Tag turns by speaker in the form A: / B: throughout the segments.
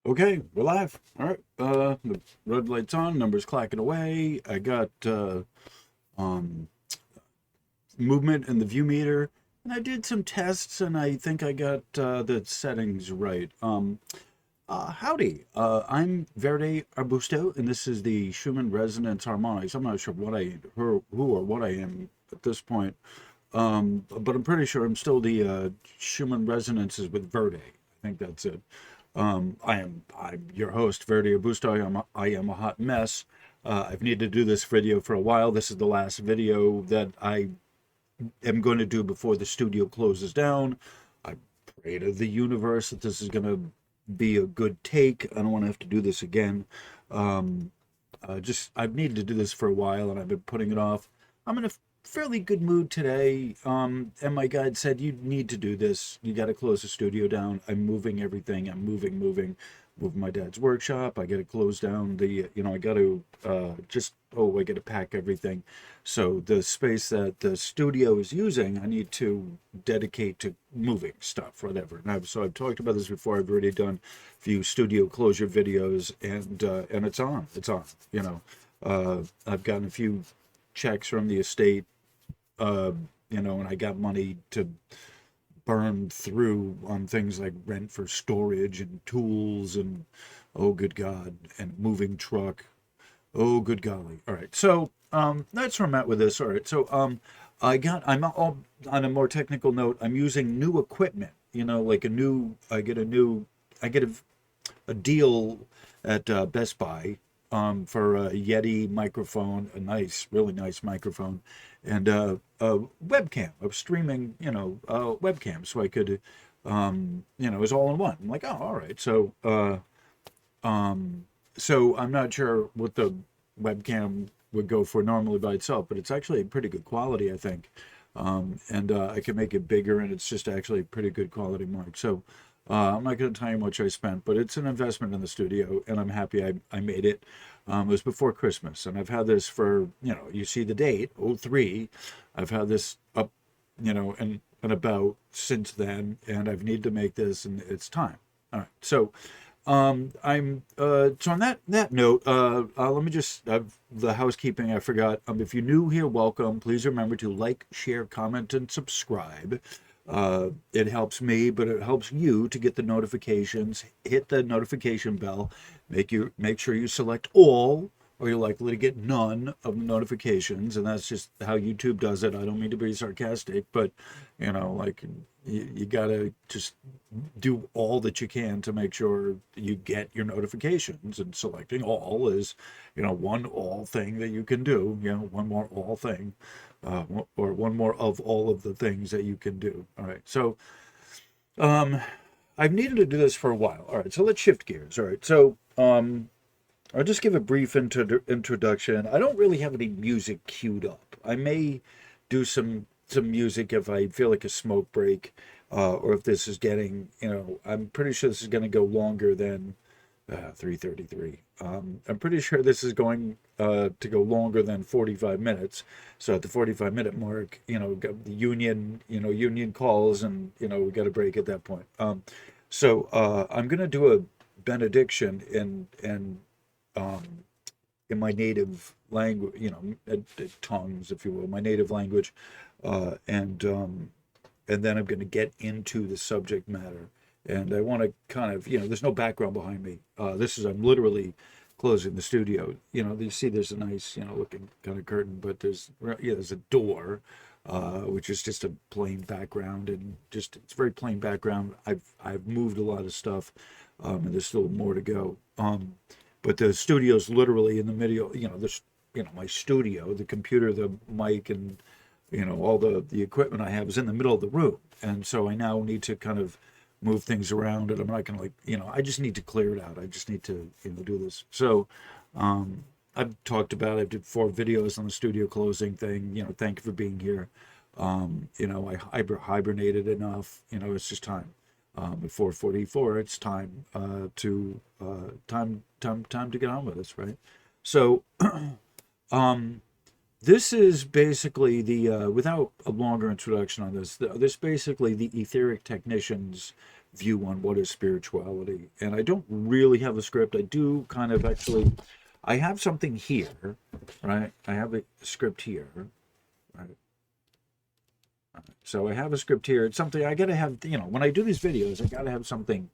A: Okay, we're live. All right. The red light's on, numbers clacking away. I got um movement in the view meter, and I did some tests, and I think I got the settings right. Howdy. I'm Verde Arbusto, and this is the Schumann Resonance Harmonics. I'm not sure who or what I am at this point, but I'm pretty sure I'm still the Schumann Resonances with Verde. I think that's it. I'm your host, Verde Augusto. I am a hot mess. I've needed to do this video for a while. This is the last video that I am going to do before the studio closes down. I pray to the universe that this is going to be a good take. I don't want to have to do this again. I've needed to do this for a while, and I've been putting it off. I'm in a fairly good mood today, and my guide said, you need to do this. You got to close the studio down. I'm moving everything. I'm moving my dad's workshop. I got to close down I got to I got to pack everything. So the space that the studio is using, I need to dedicate to moving stuff, whatever. And I've talked about this before. I've already done a few studio closure videos, and it's on. It's on. I've gotten a few checks from the estate, and I got money to burn through on things like rent for storage and tools and oh good God, and moving truck. Oh good golly. All right. So that's where I'm at with this. All right. So I'm all on a more technical note, I'm using new equipment, like I get a deal at Best Buy for a Yeti microphone, a nice, really nice microphone, and a webcam, a streaming, webcam, so I could, it was all in one. I'm like, oh, all right. So I'm not sure what the webcam would go for normally by itself, but it's actually pretty good quality, I think. And I can make it bigger, and it's just actually pretty good quality mic. So I'm not going to tell you how much I spent, but it's an investment in the studio, and I'm happy I made it. It was before Christmas, and I've had this for, you see the date, '03. I've had this up, and about since then, and I've needed to make this, and it's time. All right, so I'm so on that note, let me just the housekeeping I forgot. If you're new here, welcome. Please remember to like, share, comment, and subscribe. It helps me, but it helps you to get the notifications. Hit the notification bell. Make sure you select all, or you're likely to get none of the notifications, and that's just how YouTube does it. I don't mean to be sarcastic, but like you gotta just do all that you can to make sure you get your notifications, and selecting all is one all thing that you can do, one more all thing, or one more of all of the things that you can do. All right, so I've needed to do this for a while. All right, so let's shift gears. All right, so I'll just give a brief introduction. I don't really have any music queued up. I may do some music if I feel like a smoke break, or if this is getting, I'm pretty sure this is going to go longer than 3:33. I'm pretty sure this is going to go longer than 45 minutes. So at the 45-minute mark, got the union calls, and we got a break at that point. So I'm going to do a benediction um, in my native language, tongues, if you will, my native language, and then I'm going to get into the subject matter. And I want to kind of, there's no background behind me. I'm literally closing the studio. You see there's a nice, looking kind of curtain, but there's a door, which is just a plain background, and it's very plain background. I've moved a lot of stuff, and there's still more to go. But the studio's literally in the middle, my studio, the computer, the mic, and all the equipment I have is in the middle of the room, and so I now need to kind of move things around, and I'm not gonna I just need to clear it out. I just need to do this. So I've talked about, I did 4 videos on the studio closing thing. Thank you for being here. I hibernated enough. It's just time. At 4:44, it's time time to get on with this, right? So this is basically the without a longer introduction on this. This basically the etheric technicians view on what is spirituality. And I don't really have a script. I do kind of actually, I have something here, right? I have a script here, right? So I have a script here. It's something I gotta have, when I do these videos, I gotta have something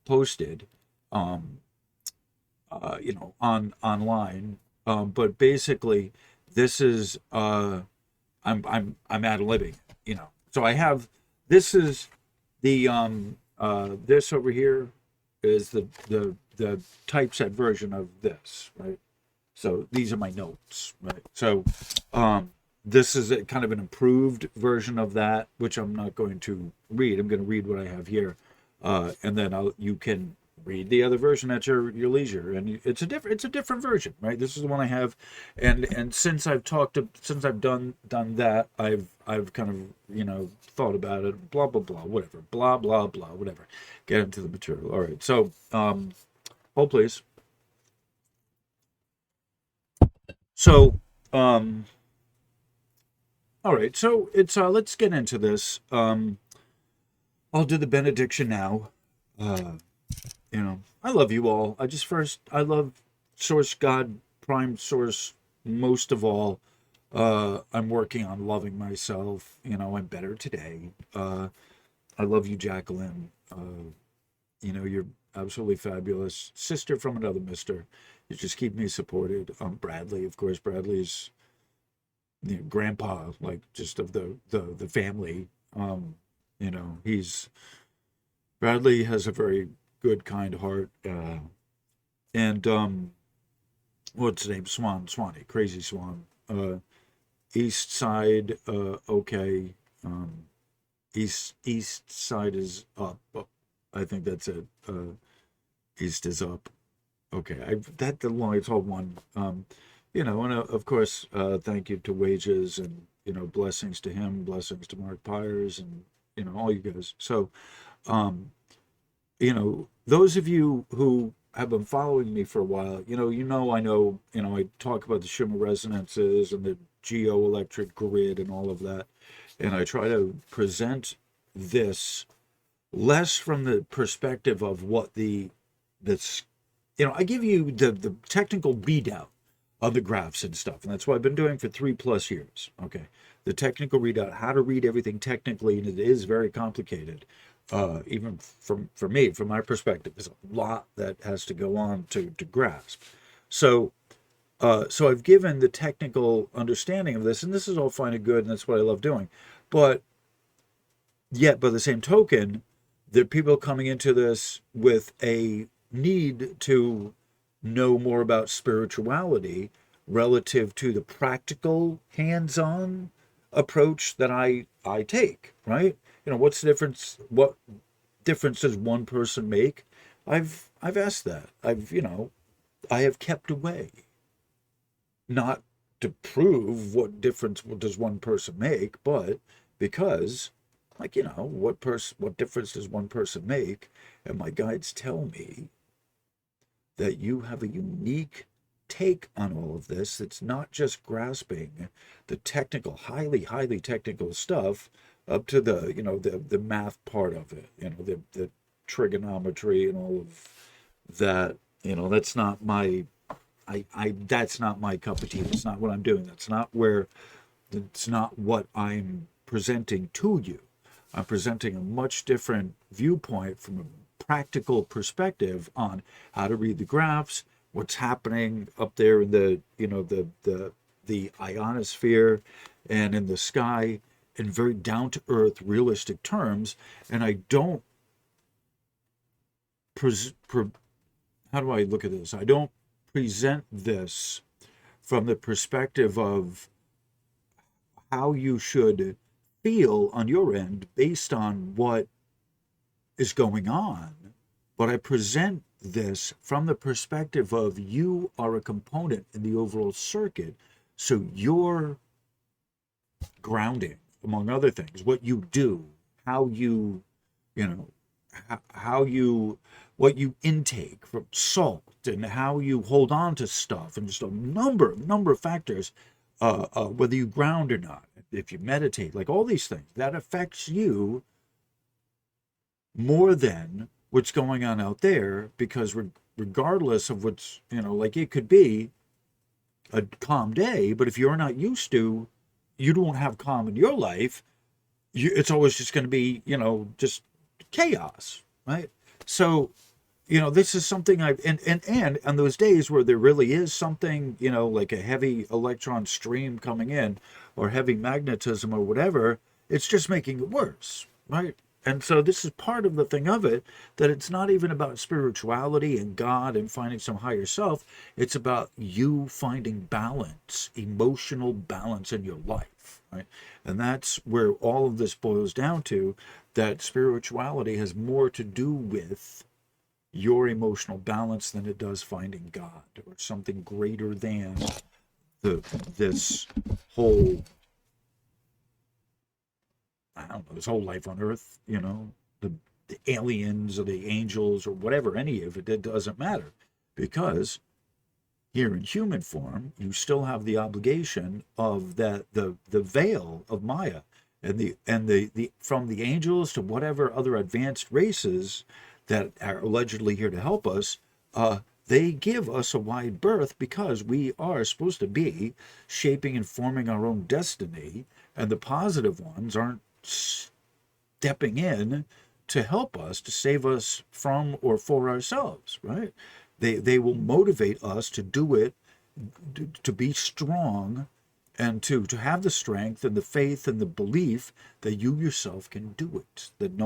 A: posted, um, online. But basically, this is I'm ad-libbing, So I have, this is the this over here is the typeset version of this, right? So these are my notes, right? So this is a kind of an improved version of that, which I'm not going to read. I'm going to read what I have here, and then you can read the other version at your leisure. And it's a different version, right? This is the one I have, and since I've done that, I've kind of thought about it, blah blah blah, whatever, blah blah blah, whatever. Get into the material. All right, so hold please. So all right, so it's let's get into this. I'll do the benediction now. I love you all. I love Source God, Prime Source most of all. I'm working on loving myself. I'm better today. I love you, Jacqueline. You're absolutely fabulous. Sister from another mister. You just keep me supported. Bradley, of course. Bradley's grandpa, like just of the family. Bradley has a very good, kind heart. And what's his name? Swanee, Crazy Swan. East Side, okay. East Side is up. I think that's it. East is up. Okay, it's all one. And of course, thank you to Wages, and blessings to him, blessings to Mark Pyers, and all you guys. So, those of you who have been following me for a while, I talk about the Shimmer resonances and the geoelectric grid and all of that, and I try to present this less from the perspective of what I give you the technical readout of the graphs and stuff, and that's what I've been doing for 3+ years. Okay, the technical readout, how to read everything technically, and it is very complicated. Even for me, from my perspective, there's a lot that has to go on to grasp. So I've given the technical understanding of this, and this is all fine and good, and that's what I love doing. But yet, by the same token, there are people coming into this with a need to know more about spirituality relative to the practical, hands-on approach that I take, right? What's the difference? What difference does one person make? I've asked that. I have kept away, not to prove what difference does one person make, but because, what difference does one person make? And my guides tell me that you have a unique take on all of this. It's not just grasping the technical, highly, highly technical stuff up to the math part of it, the trigonometry and all of that. That's not my that's not my cup of tea. That's not what I'm doing. That's not what I'm presenting to you. I'm presenting a much different viewpoint from a practical perspective on how to read the graphs, what's happening up there in the ionosphere and in the sky, in very down-to-earth, realistic terms. And I don't how do I look at this? I don't present this from the perspective of how you should feel on your end based on what is going on, but I present this from the perspective of you are a component in the overall circuit. So your grounding, among other things, what you do, how you, what you intake from salt, and how you hold on to stuff, and just a number of factors, whether you ground or not, if you meditate, like all these things, that affects you more than what's going on out there, because regardless of what's, like it could be a calm day, but if you're not used to, you don't have calm in your life, it's always just going to be, just chaos, right? So, this is something I've, and on those days where there really is something, like a heavy electron stream coming in or heavy magnetism or whatever, it's just making it worse, right? And so this is part of the thing of it, that it's not even about spirituality and God and finding some higher self. It's about you finding balance, emotional balance in your life, right? And that's where all of this boils down to, that spirituality has more to do with your emotional balance than it does finding God or something greater than this whole, I don't know, this whole life on Earth, the aliens or the angels or whatever, any of it doesn't matter, because here in human form, you still have the obligation of the veil of Maya, and the from the angels to whatever other advanced races that are allegedly here to help us. They give us a wide berth because we are supposed to be shaping and forming our own destiny, and the positive ones aren't stepping in to help us, to save us from or for ourselves, right? They will motivate us to do it, to be strong, and to have the strength and the faith and the belief that you yourself can do it. That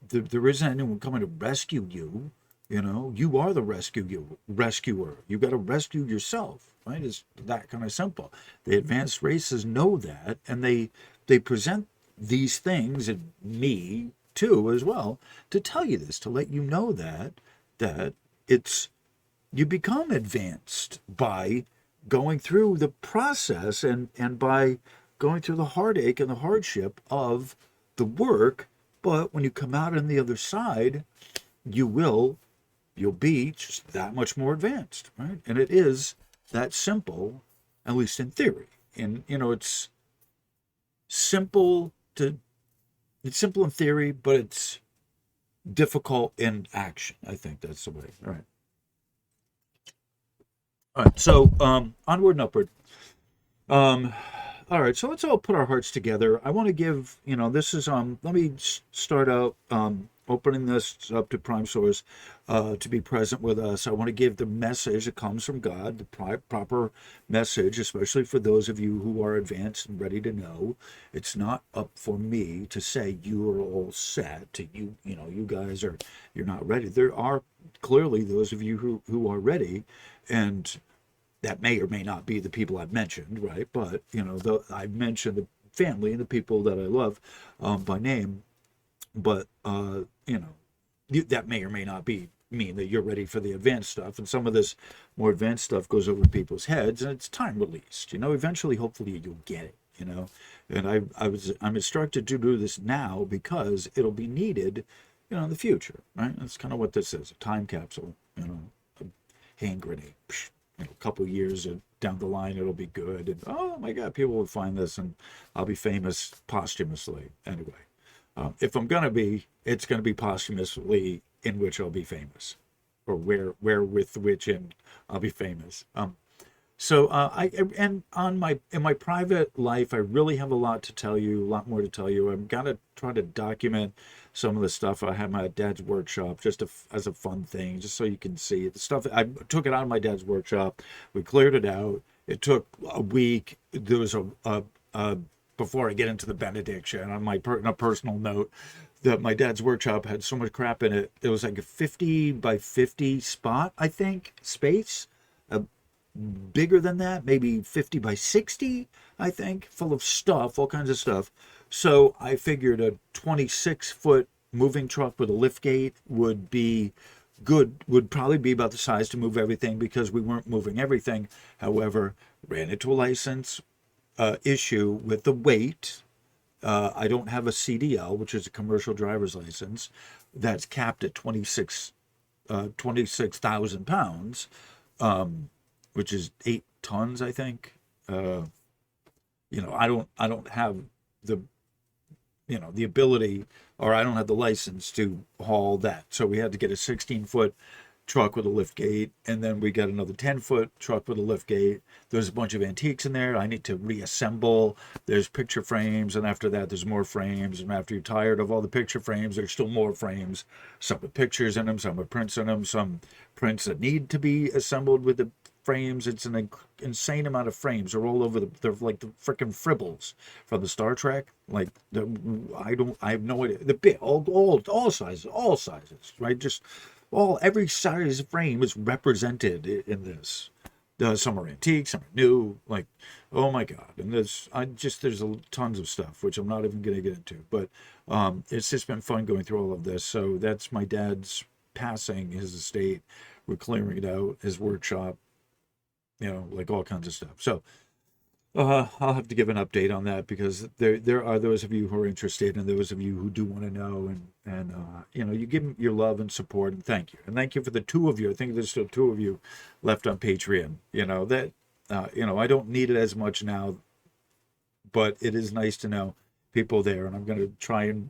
A: there isn't anyone coming to rescue you. You are the rescuer. You got to rescue yourself, right? It's that kind of simple. The advanced races know that, and they present these things, and me too as well, to tell you this, to let you know that it's, you become advanced by going through the process, and by going through the heartache and the hardship of the work. But when you come out on the other side, you'll be just that much more advanced, right? And it is that simple, at least in theory. And it's simple to it's simple in theory, but it's difficult in action. I think that's the way. All right. So onward and upward. Um, all right. So let's all put our hearts together. I want to give, this is let me start out opening this up to Prime Source to be present with us. I want to give the message that comes from God, the proper message, especially for those of you who are advanced and ready to know. It's not up for me to say you are all set. You guys you're not ready. There are clearly those of you who are ready, and that may or may not be the people I've mentioned, right? But I've mentioned the family and the people that I love by name. But that may or may not mean that you're ready for the advanced stuff. And some of this more advanced stuff goes over people's heads, and it's time released. Eventually, hopefully, you'll get it. And I'm instructed to do this now because it'll be needed, in the future, right? That's kind of what this is—a time capsule, a hand grenade. A couple of years down the line, it'll be good, and oh my God, people will find this, and I'll be famous posthumously. Anyway, if I'm gonna be, it's gonna be posthumously, in which I'll be famous, or where with which in I'll be famous. So in my private life, I really have a lot to tell you, a lot more to tell you. I'm gonna try to document some of the stuff. I have my dad's workshop just as a fun thing, just so you can see the stuff. I took it out of my dad's workshop. We cleared it out. It took a week. There was a before I get into the benediction, on my on a personal note, that my dad's workshop had so much crap in it. It was like a 50 by 50 spot, I think, space. Bigger than that, maybe 50 by 60, I think, full of stuff, all kinds of stuff. So I figured a 26-foot moving truck with a lift gate would be good, would probably be about the size to move everything, because we weren't moving everything. However, ran into a license issue with the weight. I don't have a CDL, which is a commercial driver's license, that's capped at 26,000 pounds. Which is 8 tons, I think. I don't have the the ability, or I don't have the license to haul that. So we had to get a 16-foot truck with a lift gate, and then we got another 10-foot truck with a lift gate. There's a bunch of antiques in there I need to reassemble. There's picture frames, and after that there's more frames, and after you're tired of all the picture frames, there's still more frames, some with pictures in them, some with prints in them, some prints that need to be assembled with the frames. It's an insane amount of frames. They're all over they're like the freaking fribbles from the Star Trek. Like I have no idea. The bit all sizes, right? Just every size frame is represented in this. Some are antique, some are new. Like, oh my god! And there's tons of stuff which I'm not even going to get into. But it's just been fun going through all of this. So that's my dad's passing, his estate. We're clearing it out, his workshop. Like all kinds of stuff. So I'll have to give an update on that, because there are those of you who are interested, and those of you who do want to know, and you give your love and support, and thank you, for the 2 of you. I think there's still 2 of you left on Patreon. I don't need it as much now, but it is nice to know people there, and I'm going to try and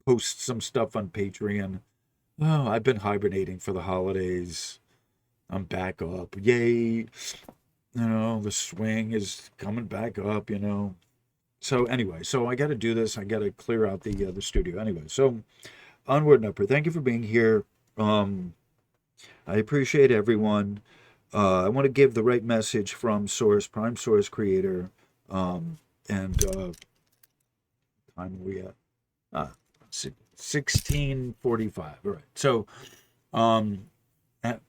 A: post some stuff on Patreon. Oh, I've been hibernating for the holidays. I'm back up. Yay. The swing is coming back up, So anyway, I got to do this. I got to clear out the studio. Anyway, so onward and upward. Thank you for being here. I appreciate everyone. I want to give the right message from Source, Prime Source Creator. And time are we at? 16:45. All right. So,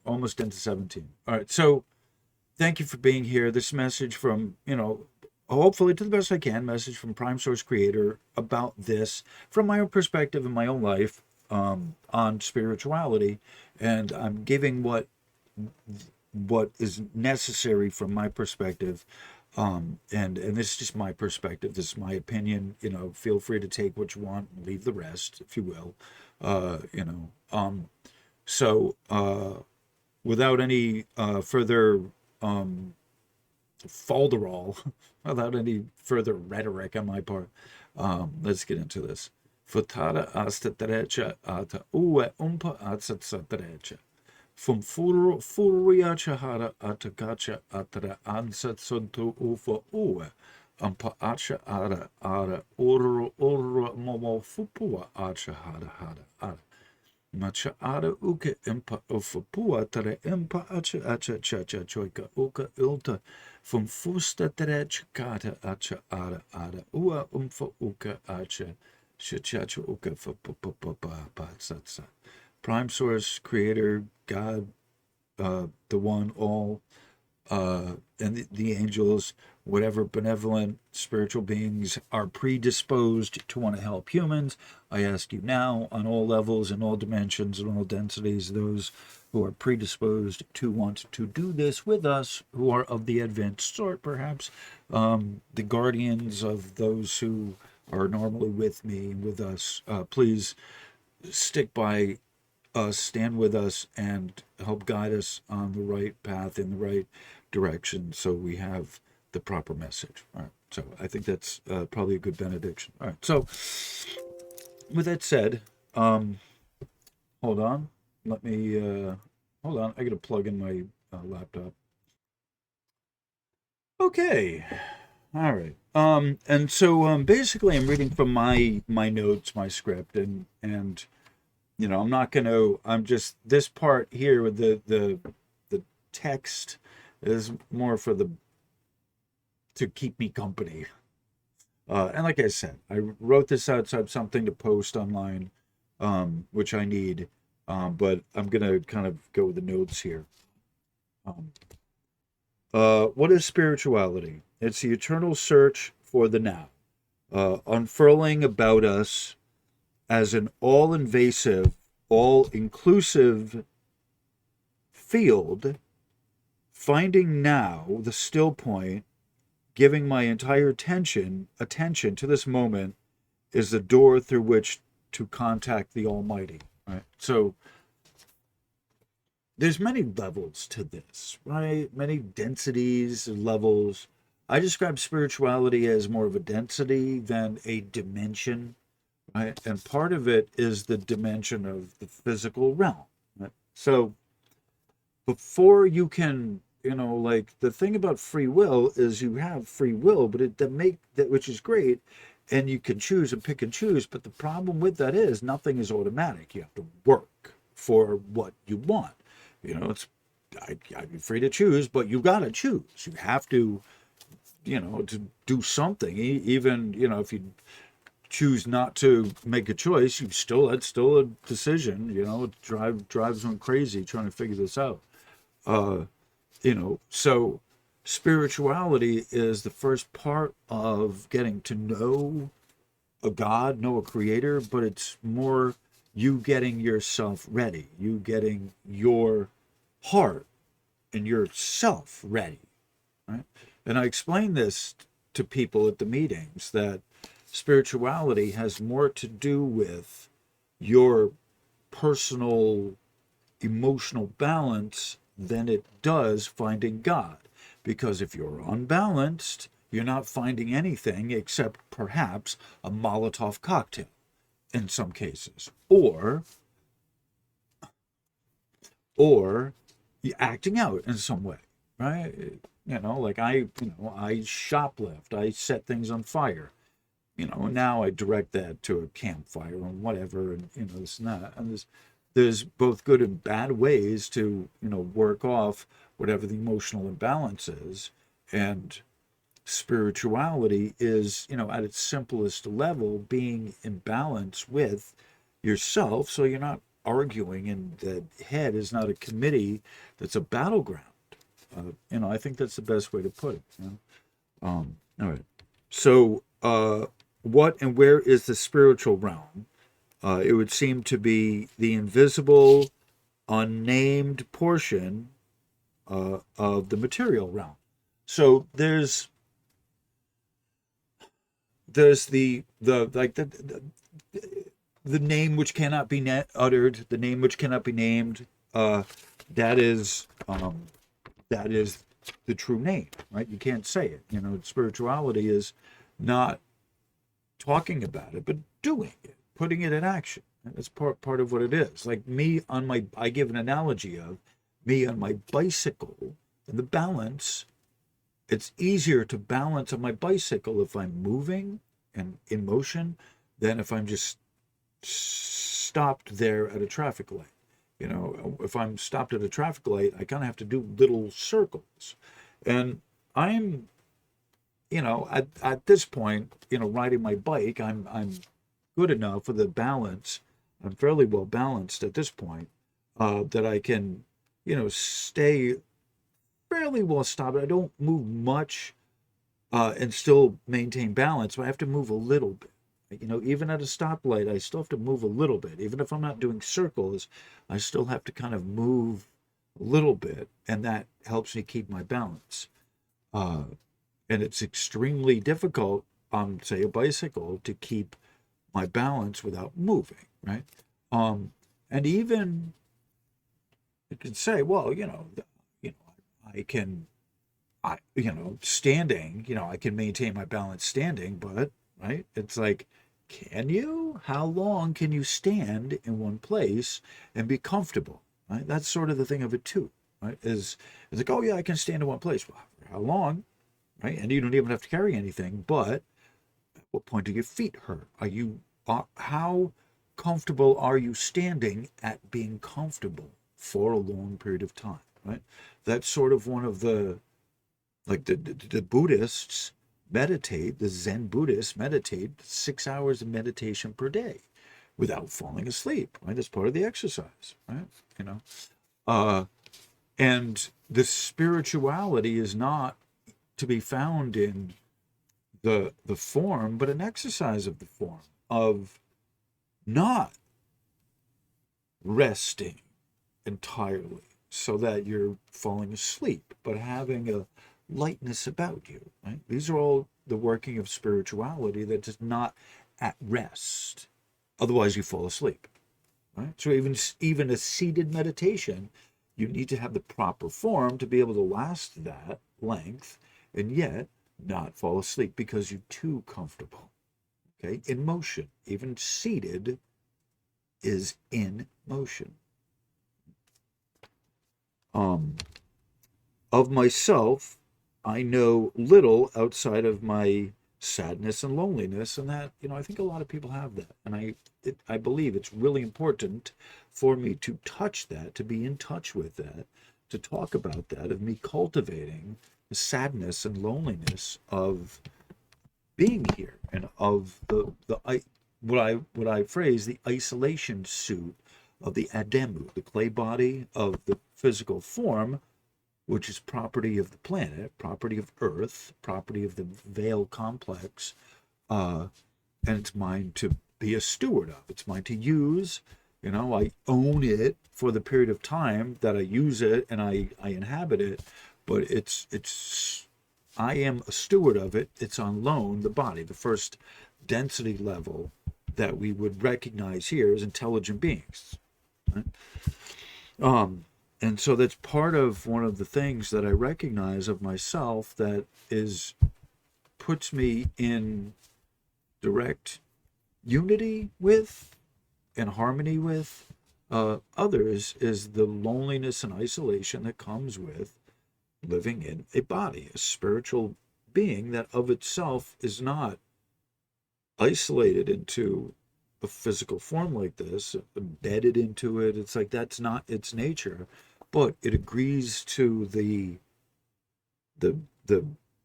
A: almost into 17. All right. So, thank you for being here. This message from, hopefully to the best I can, message from Prime Source Creator about this from my own perspective in my own life, on spirituality. And I'm giving what is necessary from my perspective. And this is just my perspective. This is my opinion. Feel free to take what you want and leave the rest, if you will. So without any further falderall, without any further rhetoric on my part, let's get into this. Futara asta derecha ata ue umpa atsa derecha. From furia chahara ata gacha atra ansat suntu ufa ue. Ampa acha ara oro momo fupua acha hara. Macha ara uke impa ufapua tare impa acha chacha choika uka ilta from fusta tere chikata acha ara ua uka acha chacha uka fa Prime Source Creator, God, the one, all, and the angels, whatever benevolent spiritual beings are predisposed to want to help humans. I ask you now, on all levels and all dimensions and all densities, those who are predisposed to want to do this with us, who are of the advanced sort, perhaps, the guardians of those who are normally with me and with us, please stick by us, stand with us, and help guide us on the right path, in the right direction, so we have the proper message. All right. So I think that's probably a good benediction. All right. So with that said, hold on. Let me hold on. I got to plug in my laptop. Okay. All right. And so basically, I'm reading from my notes, my script, and I'm just this part here with the text is more for to keep me company. And like I said, I wrote this out so I have something to post online, which I need. But I'm gonna kind of go with the notes here. What is spirituality? It's the eternal search for the now, unfurling about us as an all-invasive, all-inclusive field, finding now the still point, giving my entire attention to this moment is the door through which to contact the Almighty. Right? So there's many levels to this, right? Many densities, levels. I describe spirituality as more of a density than a dimension. right? And part of it is the dimension of the physical realm, right? So before you can, like the thing about free will is you have free will, but it to make that, which is great, and you can choose and pick and choose. But the problem with that is nothing is automatic. You have to work for what you want. It's I'd be free to choose, but you got to choose. You have to, to do something. Even, if you choose not to make a choice, that's still a decision. It drives one crazy trying to figure this out. Uh, so spirituality is the first part of getting to know a God, know a creator, but it's more you getting yourself ready, you getting your heart and yourself ready, right? And I explain this to people at the meetings that spirituality has more to do with your personal emotional balance than it does finding God. Because if you're unbalanced, you're not finding anything except perhaps a Molotov cocktail in some cases, or acting out in some way, right? Like I shoplift, I set things on fire. Now I direct that to a campfire and whatever, and this and that. And there's both good and bad ways to work off whatever the emotional imbalance is. And spirituality is, at its simplest level, being in balance with yourself, so you're not arguing, and the head is not a committee that's a battleground. I think that's the best way to put it. All right. So, what and where is the spiritual realm? It would seem to be the invisible, unnamed portion of the material realm. So there's the name which cannot be uttered, the name which cannot be named. That is that is the true name, right? You can't say it. Spirituality is not talking about it, but doing it, putting it in action. That's part of what it is. Like me on my, I give an analogy of me on my bicycle and the balance. It's easier to balance on my bicycle if I'm moving and in motion than if I'm just stopped there at a traffic light. If I'm stopped at a traffic light, I kind of have to do little circles. And I'm, at this point, riding my bike, I'm good enough for the balance. I'm fairly well balanced at this point, that I can, stay fairly well stopped. I don't move much, and still maintain balance, but I have to move a little bit. Even at a stoplight, I still have to move a little bit. Even if I'm not doing circles, I still have to kind of move a little bit, and that helps me keep my balance. Uh, and it's extremely difficult on, say, a bicycle to keep my balance without moving, right? And even you can say, well, I can, standing, I can maintain my balance standing, but right, it's like, can you? How long can you stand in one place and be comfortable? Right, that's sort of the thing of it too, right? Is it's like, oh yeah, I can stand in one place. Well, for how long? Right, and you don't even have to carry anything, but at what point do your feet hurt? How comfortable are you standing at being comfortable for a long period of time? Right, that's sort of one of the, like the Buddhists meditate, the Zen Buddhists meditate 6 hours of meditation per day without falling asleep, right? That's part of the exercise, right? Uh, and the spirituality is not to be found in the form, but an exercise of the form of not resting entirely so that you're falling asleep, but having a lightness about you, right? These are all the working of spirituality that is not at rest. Otherwise, you fall asleep, right? So even a seated meditation, you need to have the proper form to be able to last that length and yet not fall asleep because you're too comfortable. okay, in motion. Even seated is in motion. Um, of myself, I know little outside of my sadness and loneliness, and that, I think a lot of people have that, and I believe it's really important for me to touch that, to be in touch with that, to talk about that, of me cultivating the sadness and loneliness of being here, and of what I phrase the isolation suit of the Ademu, the clay body of the physical form, which is property of the planet, property of Earth, property of the Veil complex, and it's mine to be a steward of. It's mine to use. I own it for the period of time that I use it and I inhabit it, but I am a steward of it. It's on loan. The body, the first density level that we would recognize here as intelligent beings. Right? And so that's part of one of the things that I recognize of myself that puts me in direct unity with and harmony with others, is the loneliness and isolation that comes with living in a body, a spiritual being that of itself is not isolated into a physical form like this, embedded into it. It's like that's not its nature, but it agrees to the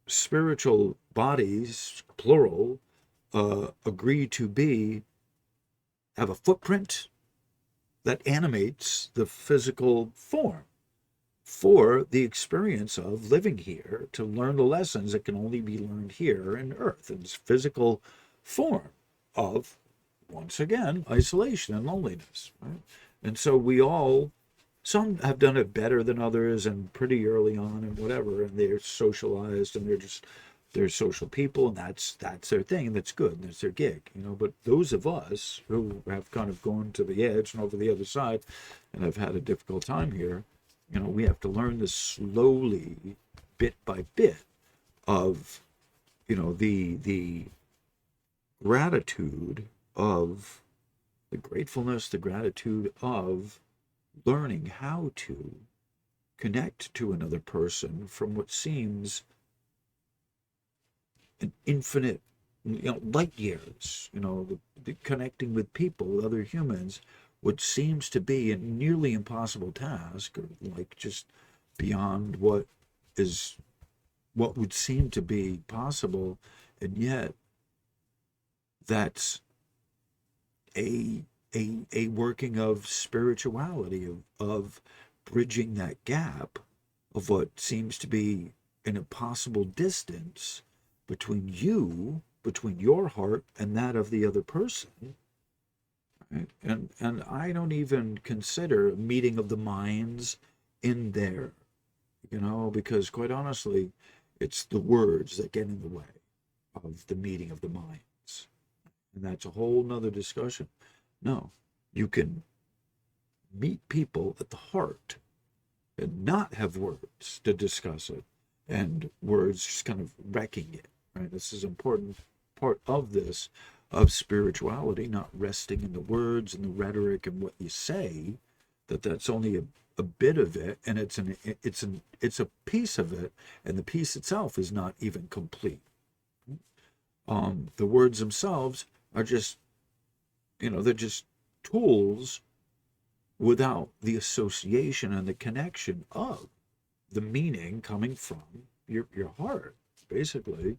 A: spiritual bodies, plural, agree to have a footprint that animates the physical form for the experience of living here, to learn the lessons that can only be learned here in Earth, in this physical form of, once again, isolation and loneliness. Right? And so some have done it better than others and pretty early on and whatever, and they're socialized and they're social people, and that's their thing, and that's good, and that's their gig. But those of us who have kind of gone to the edge and over the other side and have had a difficult time here, we have to learn this slowly, bit by bit, of the gratitude of the gratefulness, the gratitude of learning how to connect to another person from what seems an infinite, light years, the connecting with people, other humans, what seems to be a nearly impossible task, or like just beyond what would seem to be possible, and yet that's a working of spirituality, of bridging that gap of what seems to be an impossible distance between your heart and that of the other person. Right? And I don't even consider a meeting of the minds in there, because quite honestly, it's the words that get in the way of the meeting of the minds. And that's a whole nother discussion. No, you can meet people at the heart and not have words to discuss it, and words just kind of wrecking it. Right? This is an important part of this, of spirituality, not resting in the words and the rhetoric and what you say, that's only a bit of it, and it's a piece of it, and the piece itself is not even complete. The words themselves are just, they're just tools without the association and the connection of the meaning coming from your heart, basically.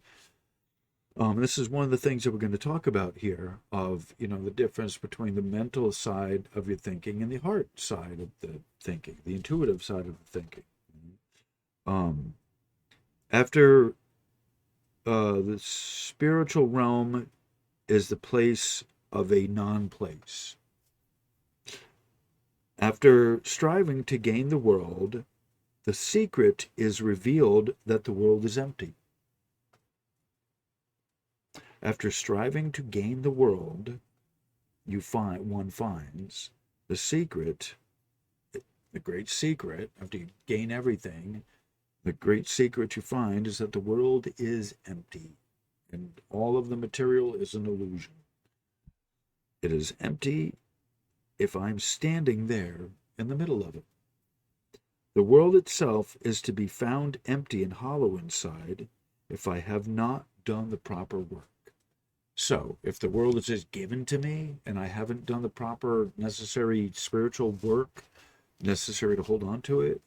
A: This is one of the things that we're going to talk about here, of the difference between the mental side of your thinking and the heart side of the thinking, the intuitive side of the thinking. After the spiritual realm is the place of a non-place. After striving to gain the world, the secret is revealed that the world is empty. After striving to gain the world, one finds the secret, the great secret. After you gain everything, the great secret you find is that the world is empty. and all of the material is an illusion. It is empty if I'm standing there in the middle of it. The world itself is to be found empty and hollow inside if I have not done the proper work. So, if the world is just given to me and I haven't done the proper necessary spiritual work necessary to hold on to it,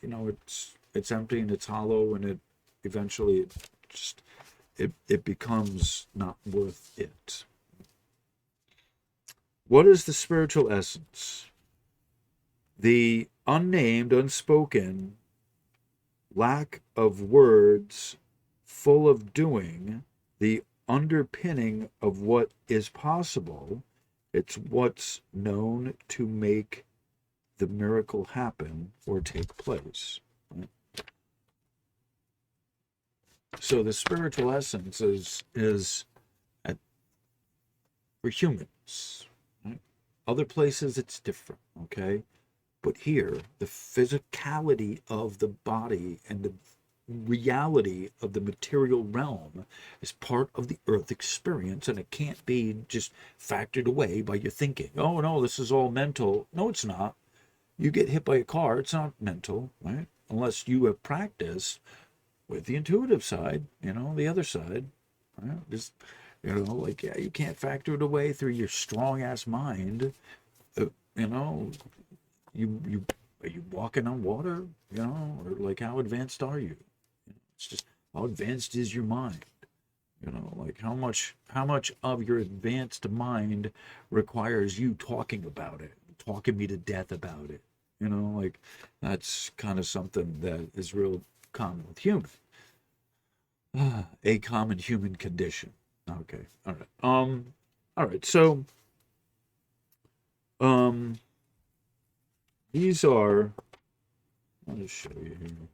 A: it's empty and it's hollow, and it eventually it becomes not worth it. What is the spiritual essence? The unnamed, unspoken lack of words, full of doing, the underpinning of what is possible. It's what's known to make the miracle happen or take place. Right? So the spiritual essence is for humans. Right? Other places it's different, okay? But here, the physicality of the body and the reality of the material realm is part of the earth experience, and it can't be just factored away by your thinking. Oh no, this is all mental. No, it's not. You get hit by a car, it's not mental, right? Unless you have practiced with the intuitive side, the other side. Right? Just, you can't factor it away through your strong ass mind. You know, you are you walking on water? Or like, how advanced are you? It's just, how advanced is your mind? Like, how much of your advanced mind requires you talking about it, talking me to death about it? Like, that's kind of something that is real common with human. A common human condition. Okay. All right. All right. So, these are. I'll just show you here.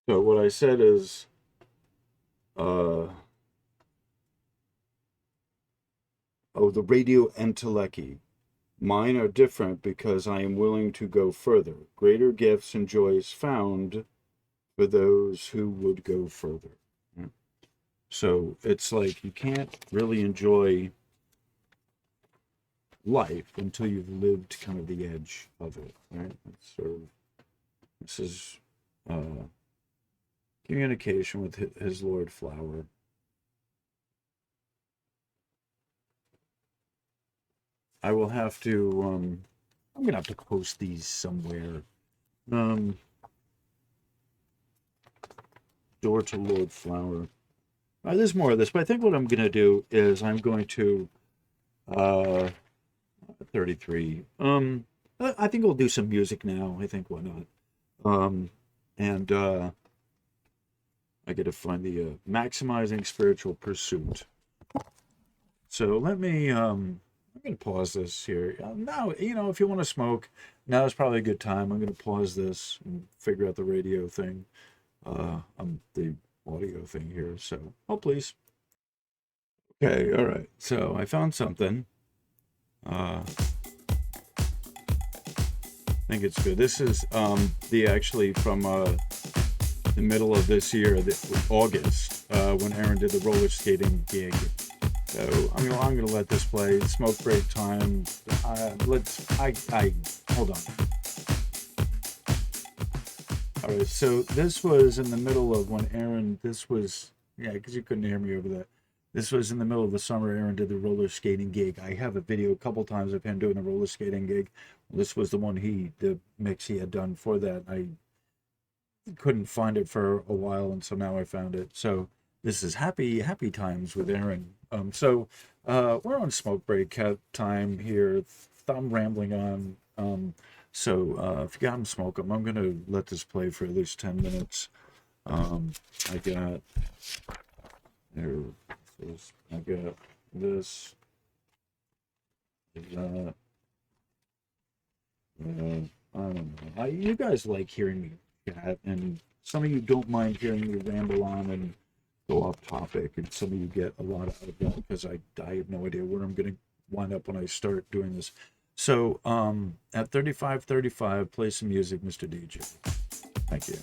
A: So what I said is, uh, the radio entelechy. Mine are different because I am willing to go further. Greater gifts and joys found for those who would go further. Right? So it's like you can't really enjoy life until you've lived kind of the edge of it, right? So this is communication with his Lord Flower. I will have to, I'm gonna have to post these somewhere. Door to Lord Flower. There's more of this, but I think what I'm gonna do is I'm going to, 33. I think we'll do some music now. I think why not? And I got to find the maximizing spiritual pursuit. So let me. I'm going to pause this here. Now, if you want to smoke, now is probably a good time. I'm going to pause this and figure out the radio thing, the audio thing here. So, oh please. Okay, all right. So I found something. I think it's good. This is the actually from the middle of this year, August, when Aaron did the roller skating gig. So I'm gonna let this play. Smoke break time. Hold on. All right. So this was in the middle of when Aaron. This was because you couldn't hear me over that. This was in the middle of the summer. Aaron did the roller skating gig. I have a video a couple times of him doing the roller skating gig. This was the mix he had done for that. I couldn't find it for a while, and so now I found it. So This is happy times with Aaron. We're on smoke break time here. I'm rambling on. If you got them, smoke them. I'm gonna let this play for at least 10 minutes. I got there. I got this. I got. I don't know. You guys like hearing me chat, and some of you don't mind hearing me ramble on and go off topic, and some of you get a lot out of that because I have no idea where I'm going to wind up when I start doing this. At 35:35, play some music, Mr. DJ. Thank you.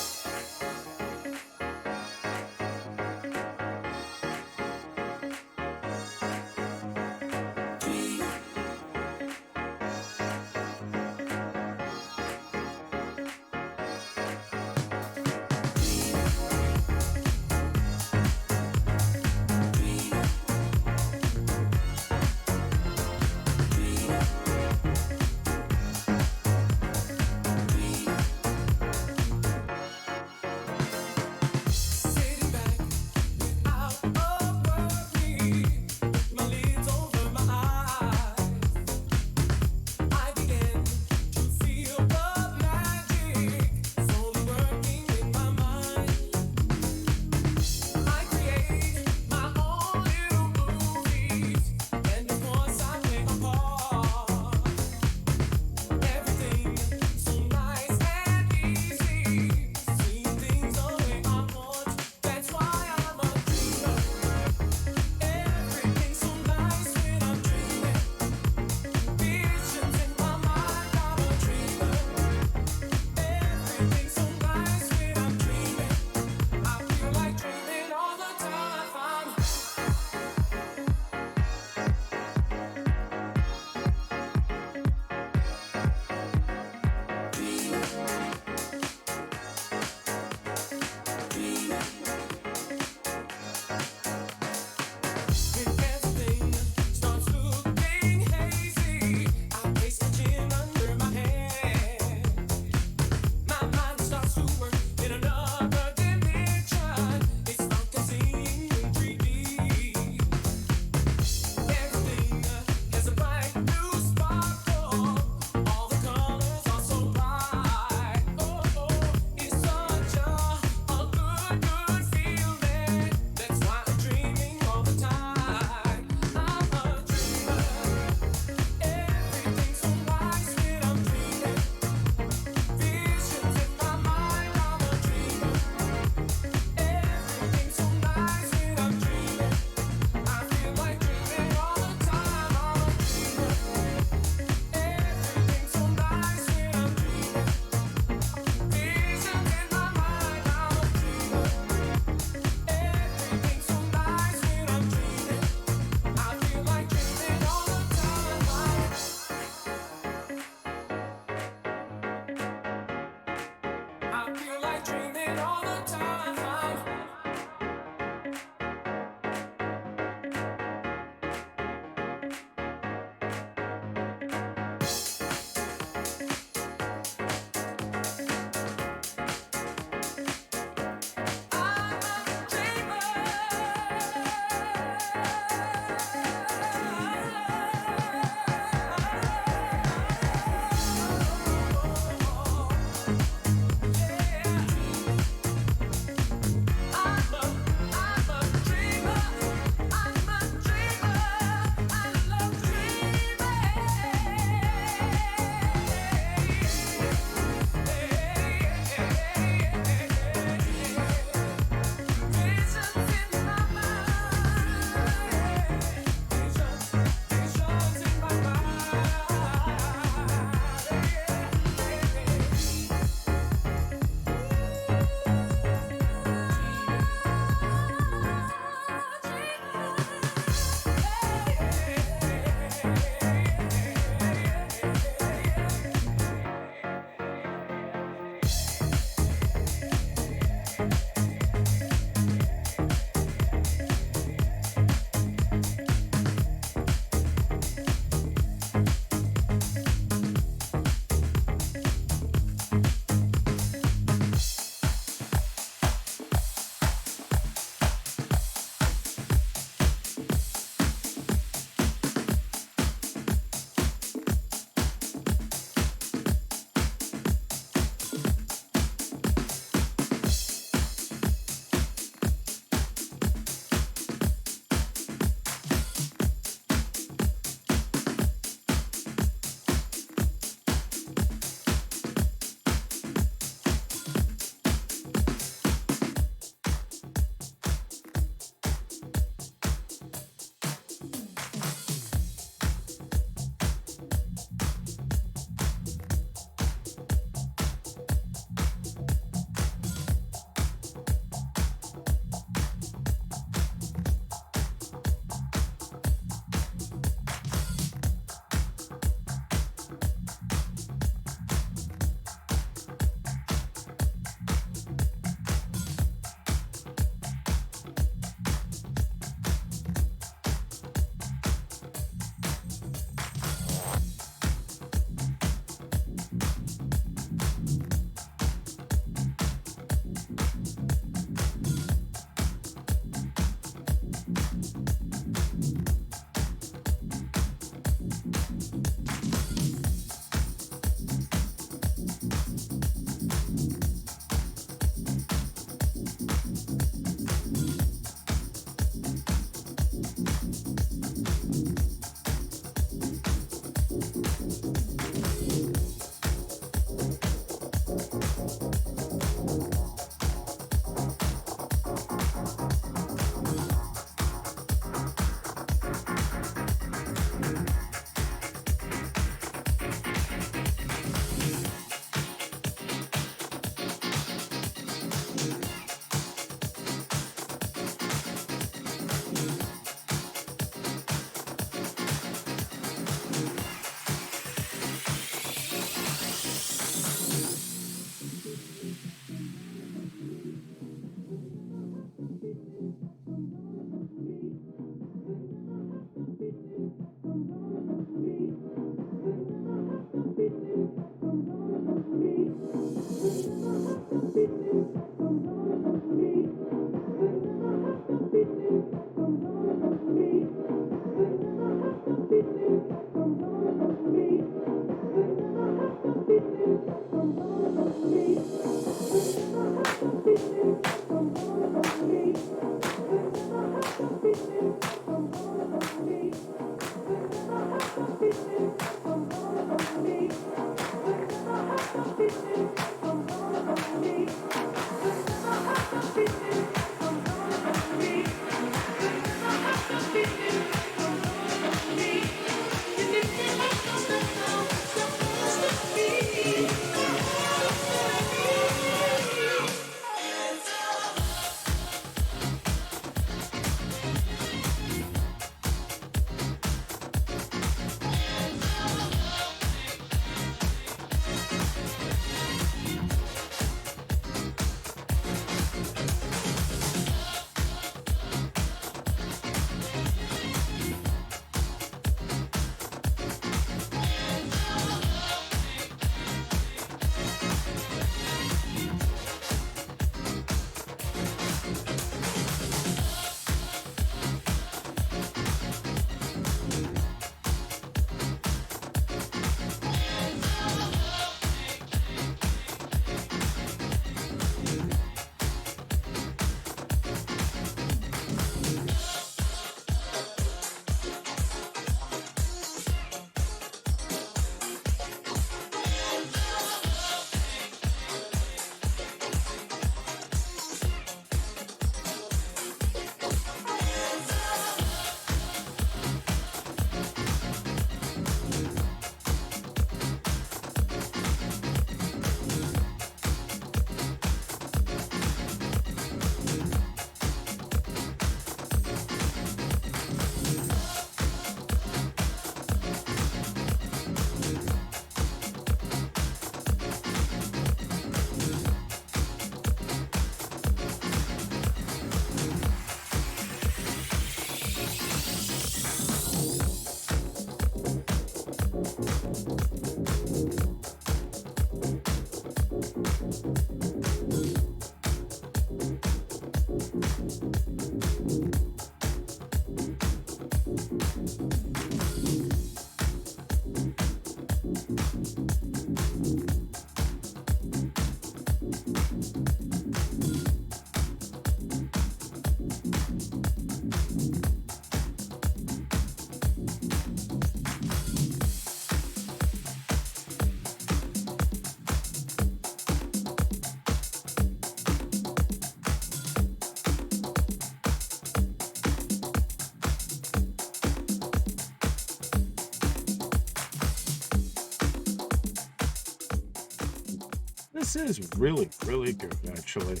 A: This is really, really good, actually.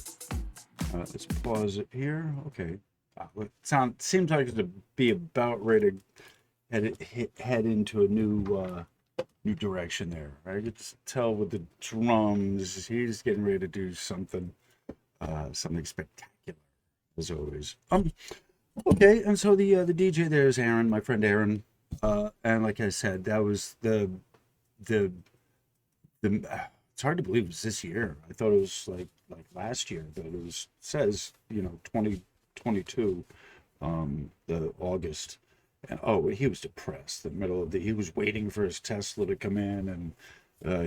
A: Let's pause it here. Okay. Seems like it's to be about ready to head into a new direction there. I could just tell with the drums, he's getting ready to do something spectacular as always. Okay, and so the DJ there is Aaron, my friend Aaron, and like I said, that was the it's hard to believe it was this year. I thought it was like last year, but says 2022, the August. And he was depressed. He was waiting for his Tesla to come in, and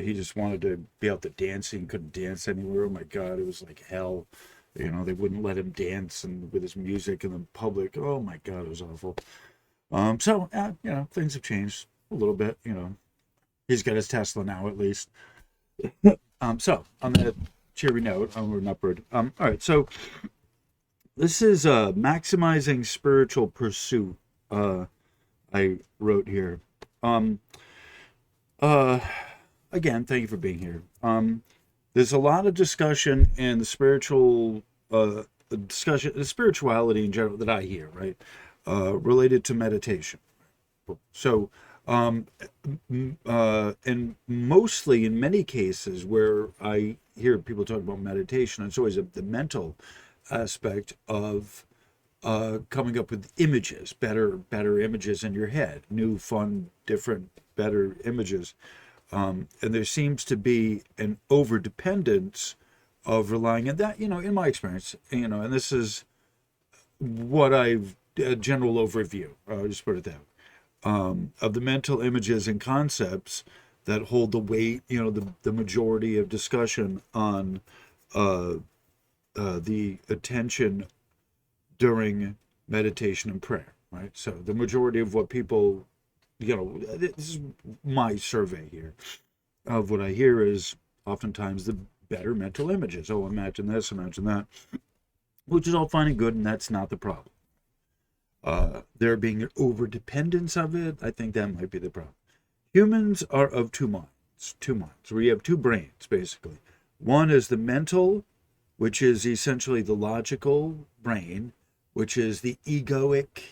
A: he just wanted to be out there dancing. Couldn't dance anywhere. Oh my God, it was like hell. They wouldn't let him dance and with his music in the public. Oh my God, it was awful. So things have changed a little bit. He's got his Tesla now at least. So on that cheery note, onward and upward. All right, so this is maximizing spiritual pursuit. I wrote here. Again, thank you for being here. There's a lot of discussion in the spirituality in general that I hear, right? Related to meditation. So, and mostly in many cases where I hear people talk about meditation, it's always the mental aspect of coming up with images, better images in your head, new, fun, different, better images. And there seems to be an overdependence of relying on that, in my experience, and this is what I've, a general overview, I'll just put it that way, of the mental images and concepts that hold the weight, the majority of discussion on the attention during meditation and prayer, right? So the majority of what people, this is my survey here of what I hear is oftentimes the better mental images. Oh, imagine this, imagine that, which is all fine and good, and that's not the problem. There being an overdependence of it, I think that might be the problem. Humans are of two minds. We have two brains, basically. One is the mental, which is essentially the logical brain, which is the egoic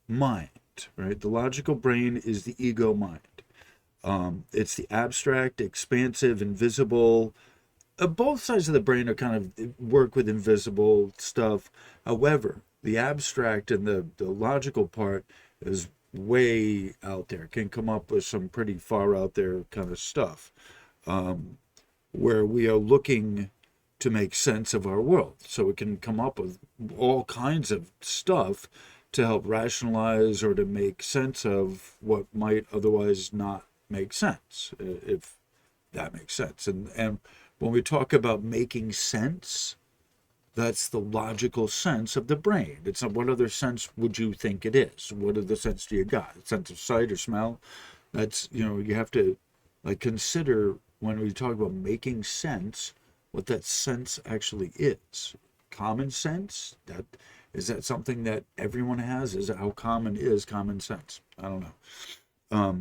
A: mind, right? The logical brain is the ego mind. It's the abstract, expansive, invisible. Both sides of the brain are kind of work with invisible stuff. However, the abstract and the logical part is way out there, can come up with some pretty far out there kind of stuff, where we are looking to make sense of our world. So it can come up with all kinds of stuff to help rationalize or to make sense of what might otherwise not make sense, if that makes sense. And when we talk about making sense, that's the logical sense of the brain. It's not, what other sense would you think it is? What other sense do you got? A sense of sight or smell? That's, you have to consider when we talk about making sense, what that sense actually is. Common sense, is that something that everyone has? Is that how common is common sense? I don't know.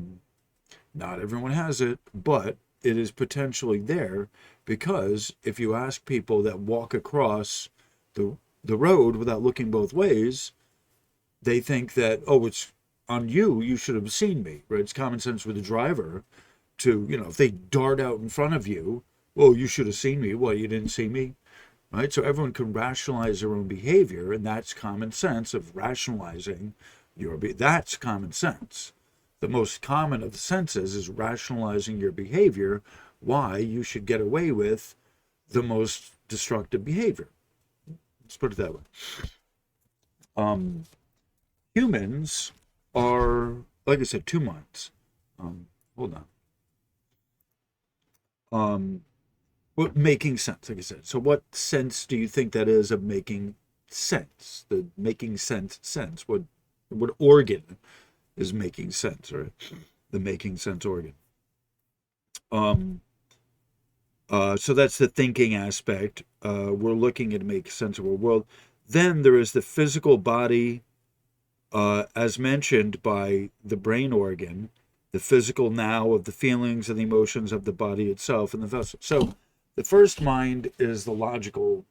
A: Not everyone has it, but it is potentially there, because if you ask people that walk across the road without looking both ways, they think that, it's on you, you should have seen me, right? It's common sense with the driver to, if they dart out in front of you, you should have seen me. Well, you didn't see me, right? So everyone can rationalize their own behavior, and that's common sense of rationalizing that's common sense. The most common of the senses is rationalizing your behavior, why you should get away with the most destructive behavior. Let's put it that way. Humans are, like I said, 2 months. Hold on. Making sense, like I said. So what sense do you think that is of making sense? The making sense. What organ is making sense, right? The making sense organ. So that's the thinking aspect. We're looking at make sense of our world. Then there is the physical body, as mentioned by the brain organ, the physical now of the feelings and the emotions of the body itself and the vessel. So the first mind is the logical,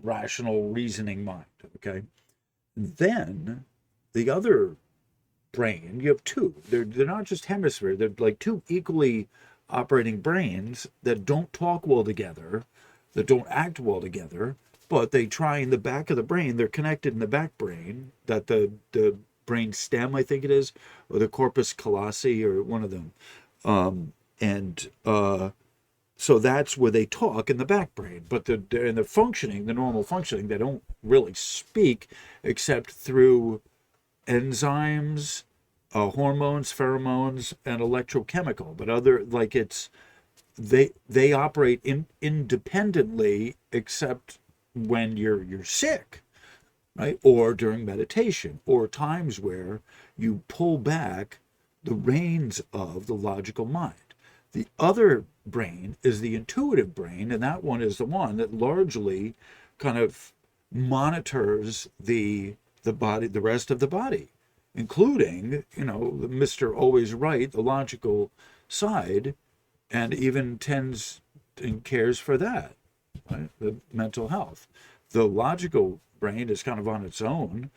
A: rational, reasoning mind. Okay. And then the other brain, you have two. They're not just hemispheres. They're like two equally operating brains that don't talk well together, that don't act well together, but they try in the back of the brain. They're connected in the back brain, that the brain stem, I think it is, or the corpus callosum, or one of them. And so that's where they talk in the back brain. But they're in the functioning, the normal functioning, they don't really speak except through enzymes, hormones, pheromones, and electrochemical. But other, like, it's they operate independently, except when you're sick, right? Or during meditation, or times where you pull back the reins of the logical mind. The other brain is the intuitive brain, and that one is the one that largely kind of monitors the body, the rest of the body, including, Mr. Always Right, the logical side, and even tends and cares for that, right? The mental health. The logical brain is kind of on its own,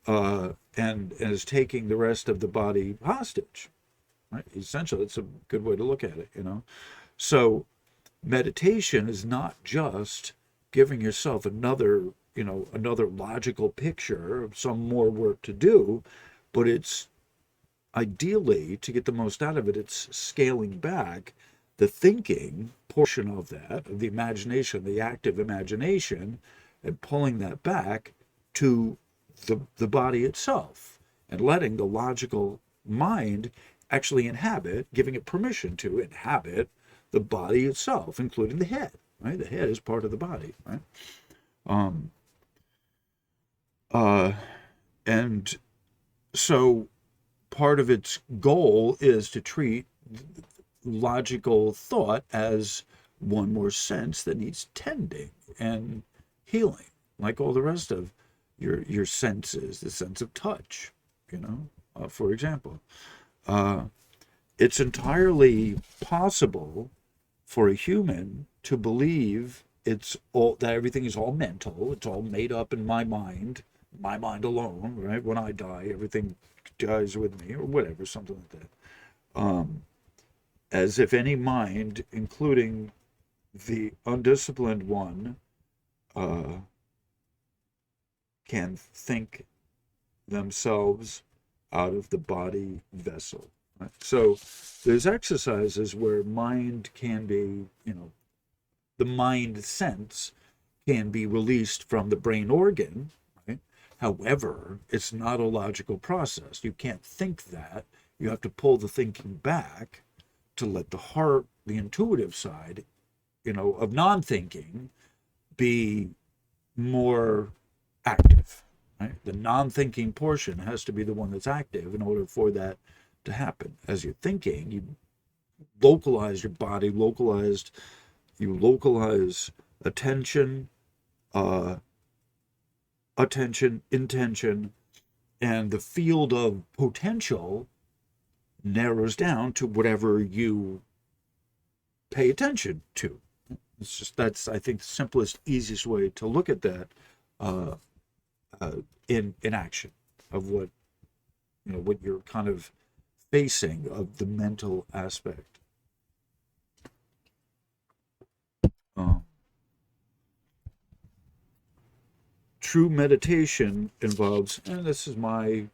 A: and is taking the rest of the body hostage, right? Essentially, it's a good way to look at it. So meditation is not just giving yourself another logical picture of some more work to do, but it's ideally, to get the most out of it, it's scaling back the thinking portion of that, of the imagination, the active imagination, and pulling that back to the body itself, and letting the logical mind actually inhabit, giving it permission to inhabit the body itself, including the head, right? The head is part of the body, right? And so part of its goal is to treat logical thought as one more sense that needs tending and healing, like all the rest of your senses, the sense of touch, for example. It's entirely possible for a human to believe that everything is all mental, it's all made up in my mind alone, right? When I die, everything dies with me, or whatever, something like that. As if any mind, including the undisciplined one, can think themselves out of the body vessel. Right? So there's exercises where mind can be, the mind sense can be released from the brain organ. Right? However, it's not a logical process. You can't think that. You have to pull the thinking back to let the heart, the intuitive side, of non-thinking, be more active. Right? The non-thinking portion has to be the one that's active in order for that to happen. As you're thinking, you localize your body, you localize attention, intention, and the field of potential narrows down to whatever you pay attention to. That's, I think, the simplest, easiest way to look at that, in action of what you're kind of facing, of the mental aspect. True meditation involves, and this is my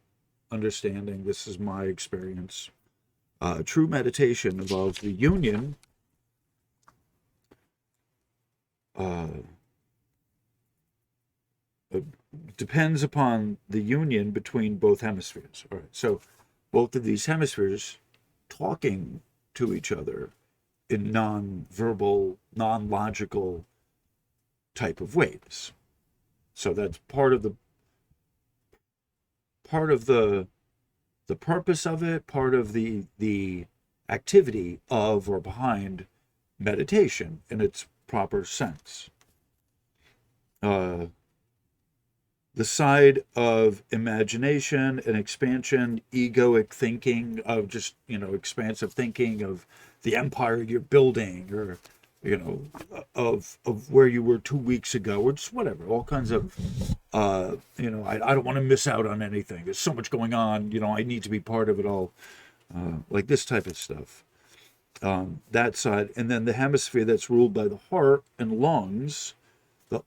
A: understanding, this is my experience, true meditation involves the union depends upon the union between both hemispheres. All right, so both of these hemispheres talking to each other in non-verbal, non-logical type of ways. So that's part of the purpose of it, part of the activity of or behind meditation in its proper sense. the side of imagination and expansion, egoic thinking, of just, expansive thinking of the empire you're building, or, of where you were 2 weeks ago, or just whatever, all kinds of, I don't want to miss out on anything. There's so much going on, I need to be part of it all, like this type of stuff. That side. And then the hemisphere that's ruled by the heart and lungs,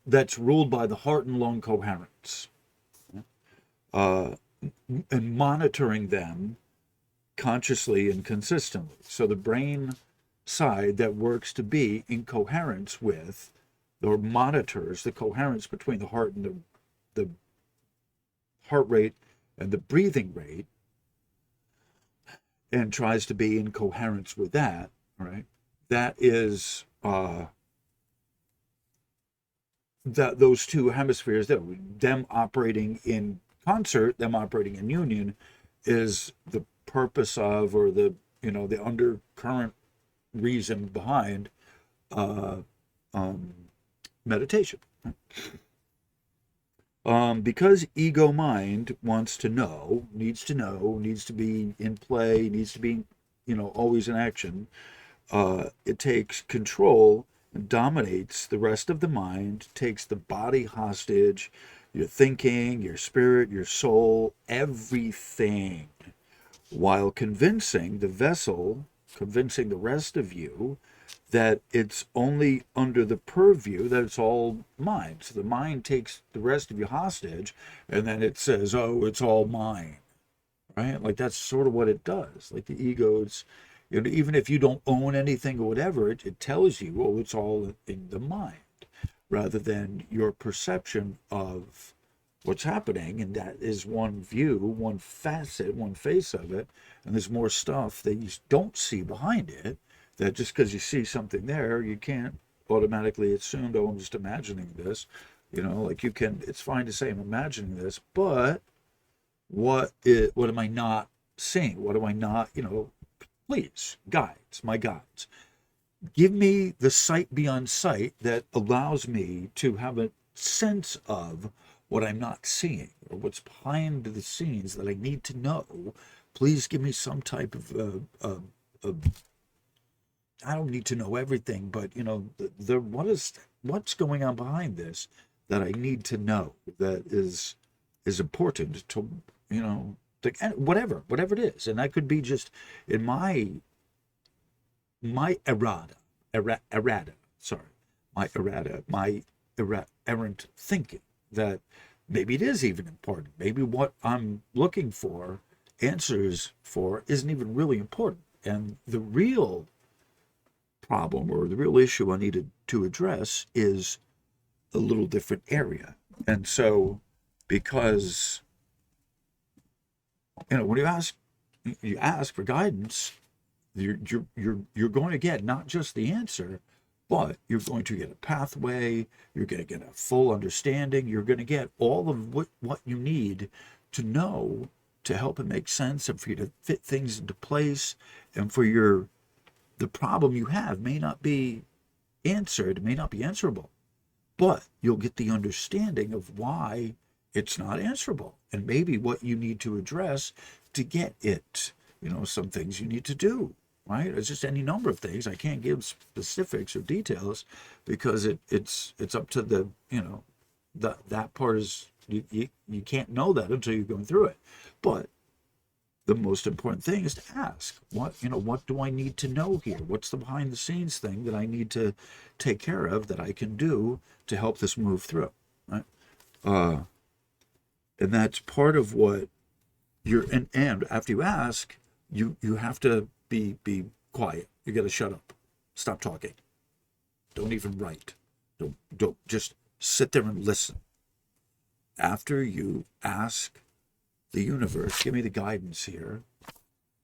A: that's ruled by the heart and lung coherence, uh, and monitoring them consciously and consistently. So the brain side that works to be in coherence with, or monitors the coherence between the heart and the heart rate and the breathing rate, and tries to be in coherence with that, right? That is that those two hemispheres, them operating in concert, them operating in union, is the purpose of, or the undercurrent reason behind uh, um, meditation. Because ego mind wants to know, needs to be in play, needs to be, always in action. It takes control and dominates the rest of the mind, takes the body hostage, your thinking, your spirit, your soul, everything, while convincing the vessel, convincing the rest of you that it's only under the purview, that it's all mine. So the mind takes the rest of you hostage, and then it says, oh, it's all mine, right? Like that's sort of what it does. Like the ego is, even if you don't own anything or whatever, it tells you, oh, it's all in the mind, rather than your perception of what's happening. And that is one view, one facet, one face of it. And there's more stuff that you don't see behind it, that just because you see something there, you can't automatically assume, oh, I'm just imagining this. Like you can, it's fine to say I'm imagining this, but what am I not seeing? What am I not, please, guides, my guides, give me the sight beyond sight that allows me to have a sense of what I'm not seeing, or what's behind the scenes that I need to know. Please give me some type of I don't need to know everything, but what's going on behind this that I need to know, that is important to, whatever it is. And that could be just in my errant thinking, that maybe it is even important. Maybe what I'm looking for answers for isn't even really important. And the real problem, or the real issue I needed to address, is a little different area. And so, because when you ask for guidance, you're going to get not just the answer, but you're going to get a pathway, you're going to get a full understanding, you're going to get all of what you need to know, to help it make sense, and for you to fit things into place, and for the problem you have may not be answered, may not be answerable, but you'll get the understanding of why it's not answerable, and maybe what you need to address to get it. Some things you need to do, right? It's just any number of things. I can't give specifics or details, because it's up to that part is, you can't know that until you're going through it. But the most important thing is to ask, what do I need to know here? What's the behind the scenes thing that I need to take care of, that I can do to help this move through, right? And that's part of what and after you ask, you have to be quiet. You got to shut up, stop talking, don't even write, don't just sit there and listen. After you ask the universe, give me the guidance here,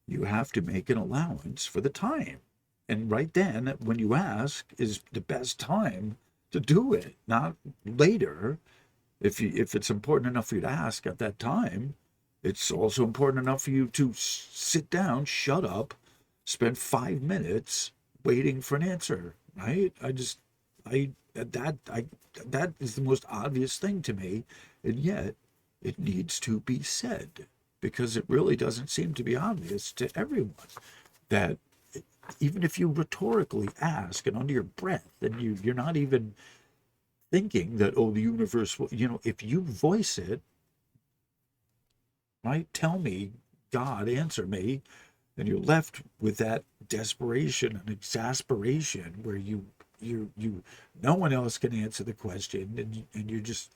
A: you have to make an allowance for the time. And right then, when you ask, is the best time to do it, not later. If it's important enough for you to ask at that time, it's also important enough for you to sit down, shut up, spend 5 minutes waiting for an answer, right? That is the most obvious thing to me, and yet it needs to be said because it really doesn't seem to be obvious to everyone that even if you rhetorically ask and under your breath, and you're not even thinking that, oh, the universe will, if you voice it, right, tell me, God, answer me, and you're left with that desperation and exasperation where you no one else can answer the question, and you just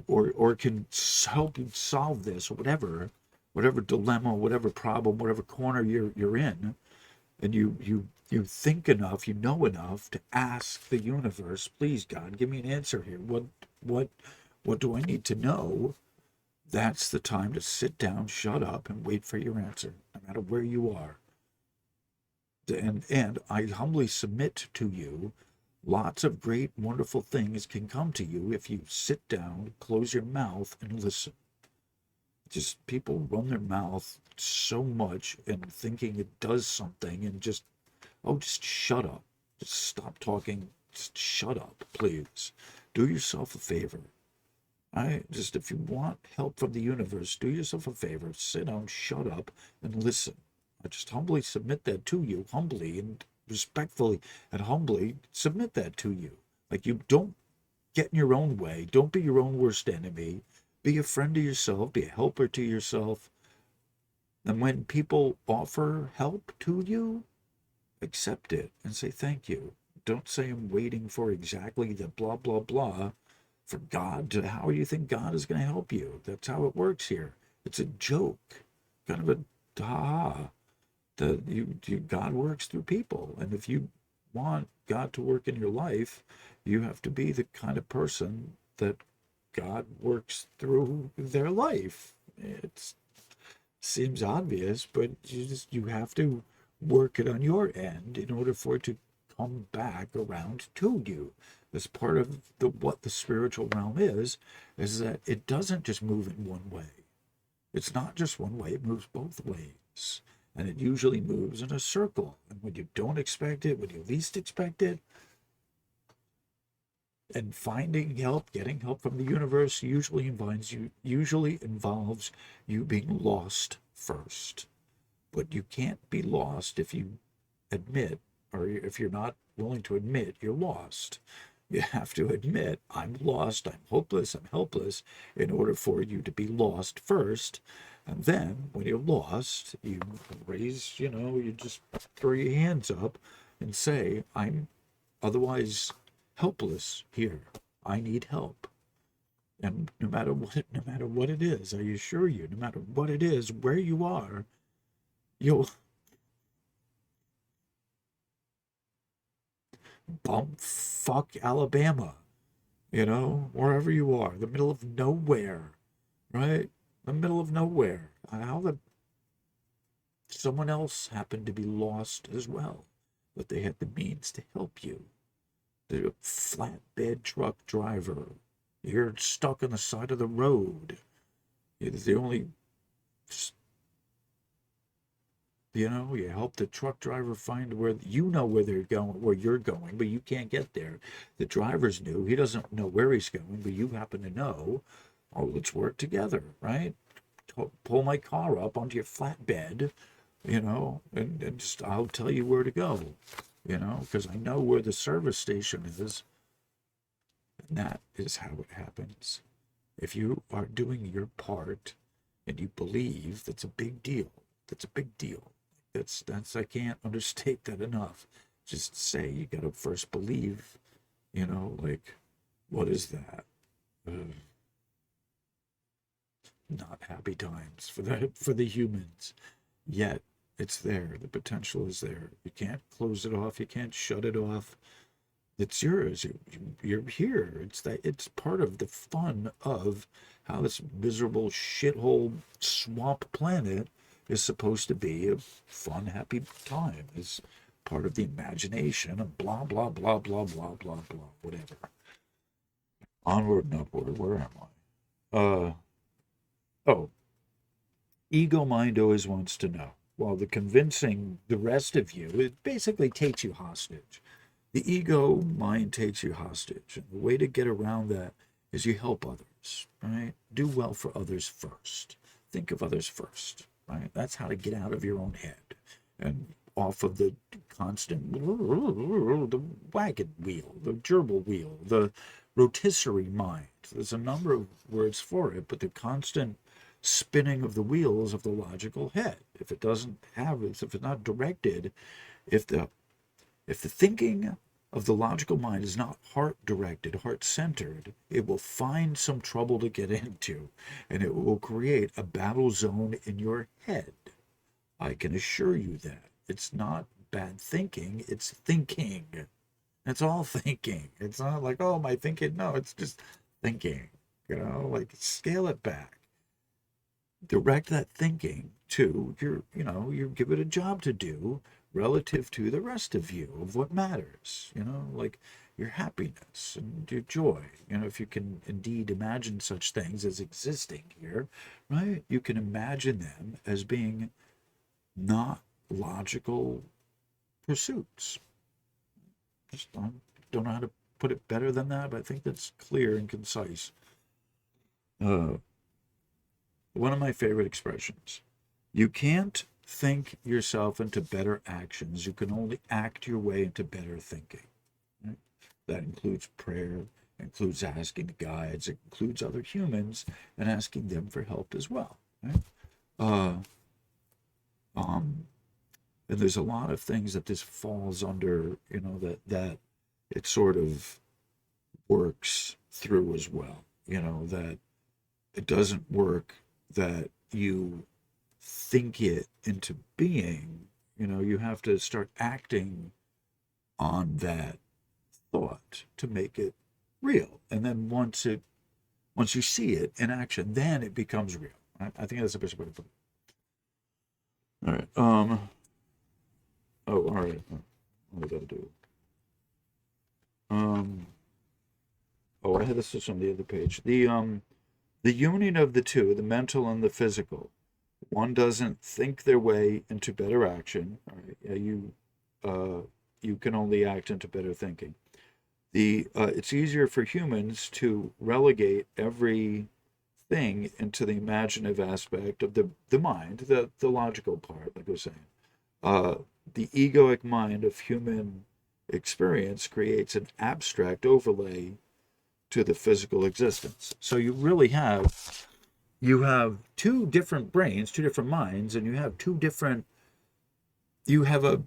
A: or can help you solve this or whatever dilemma, whatever problem, whatever corner you're in, and you think enough, you know enough to ask the universe, please God, give me an answer here. What what do I need to know? That's the time to sit down, shut up, and wait for your answer, no matter where you are. And I humbly submit to you, lots of great, wonderful things can come to you if you sit down, close your mouth, and listen. Just people run their mouth so much and thinking it does something and just, oh, just shut up. Just stop talking. Just shut up, please. Do yourself a favor. If you want help from the universe, do yourself a favor. Sit down, shut up, and listen. I just humbly submit that to you, humbly and respectfully and humbly submit that to you. Like, you don't get in your own way. Don't be your own worst enemy. Be a friend to yourself. Be a helper to yourself. And when people offer help to you, accept it and say thank you. Don't say I'm waiting for exactly the blah, blah, blah for God to, how do you think God is going to help you? That's how it works here. It's a joke, kind of a ha. God works through people, and if you want God to work in your life, you have to be the kind of person that God works through their life. It seems obvious, but you have to work it on your end in order for it to come back around to you. As part of what the spiritual realm is that it doesn't just move in one way. It's not just one way, it moves both ways. And it usually moves in a circle. And when you don't expect it, when you least expect it, and finding help, getting help from the universe usually involves you being lost first. But you can't be lost if you admit, or if you're not willing to admit you're lost. You have to admit, I'm lost, I'm hopeless, I'm helpless, in order for you to be lost first. And then, when you're lost, you raise, you just throw your hands up and say, I'm otherwise helpless here. I need help. And no matter what it is, I assure you, no matter what it is, where you are, you'll fuck Alabama, wherever you are, the middle of nowhere, right? The middle of nowhere. How the someone else happened to be lost as well, but they had the means to help you. The flatbed truck driver. You're stuck on the side of the road. It's the only, you help the truck driver find where where they're going, where you're going, but you can't get there. The driver's new. He doesn't know where he's going, but you happen to know. Oh, let's work together, right? Pull my car up onto your flatbed, and just I'll tell you where to go, because I know where the service station is. And that is how it happens. If you are doing your part and you believe, that's a big deal. That's a big deal. That's I can't understate that enough. Just say you gotta first believe, like, what is that? Not happy times for the humans. Yet it's there. The potential is there. You can't close it off. You can't shut it off. It's yours. You're here. It's part of the fun of how this miserable shithole swamp planet is supposed to be a fun, happy time. It's part of the imagination and blah, blah, blah, blah, blah, blah, blah, whatever. Onward and upward. Where am I? Oh, ego mind always wants to know. While the convincing the rest of you, it basically takes you hostage. The ego mind takes you hostage. And the way to get around that is you help others, right? Do well for others first. Think of others first, right? That's how to get out of your own head and off of the constant, the wagon wheel, the gerbil wheel, the rotisserie mind. There's a number of words for it, but the constant spinning of the wheels of the logical head. If it doesn't have it, if it's not directed, if the thinking of the logical mind is not heart directed, heart centered, it will find some trouble to get into, and it will create a battle zone in your head. I can assure you that. It's not bad thinking, it's thinking. It's all thinking. It's not like, oh, my thinking. No, it's just thinking. Like scale it back. Direct that thinking to you give it a job to do relative to the rest of you, of what matters, like your happiness and your joy. If you can indeed imagine such things as existing here, right? You can imagine them as being not logical pursuits. Just don't know how to put it better than that, but I think that's clear and concise. One of my favorite expressions. You can't think yourself into better actions. You can only act your way into better thinking. Right? That includes prayer, includes asking the guides, it includes other humans and asking them for help as well. Right? And there's a lot of things that this falls under, that it sort of works through as well. That it doesn't work that you think it into being. You have to start acting on that thought to make it real. And then once you see it in action, then it becomes real. I think that's the best way to put it. All right. All right. What we gotta do? I had this on the other page. The union of the two, the mental and the physical. One doesn't think their way into better action. All right. You can only act into better thinking. It's easier for humans to relegate everything into the imaginative aspect of the mind, the logical part, like I was saying. The egoic mind of human experience creates an abstract overlay to the physical existence. So you have two different brains, two different minds, and you have a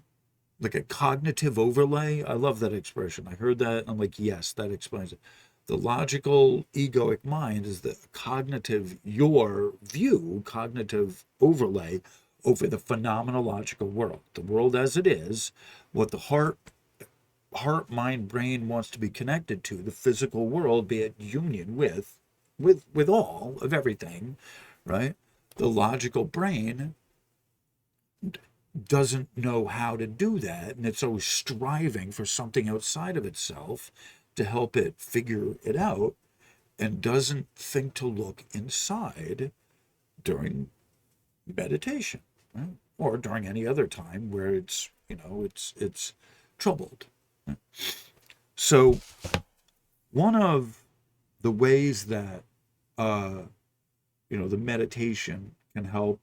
A: like a cognitive overlay. I love that expression. I heard that. I'm like, yes, that explains it. The logical egoic mind is the cognitive overlay over the phenomenological world, the world as it is, what the heart, mind, brain wants to be connected to, the physical world, be it union with all of everything, right? The logical brain doesn't know how to do that, and it's always striving for something outside of itself to help it figure it out, and doesn't think to look inside during meditation, right? Or during any other time where it's troubled. Right? So one of the ways that the meditation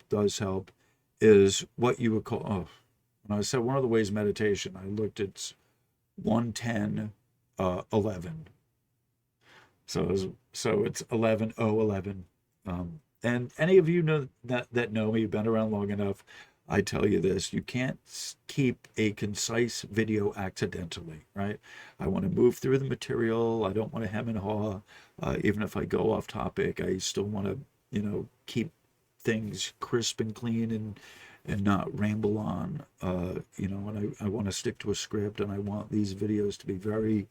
A: does help, is what you would call, when I said one of the ways meditation, I looked at 110, 11. So it's 11:011. And any of you know that know me, been around long enough, I tell you this: you can't keep a concise video accidentally, right? I want to move through the material. I don't want to hem and haw. Even if I go off topic, I still want to, keep things crisp and clean and not ramble on. And I want to stick to a script, and I want these videos to be very,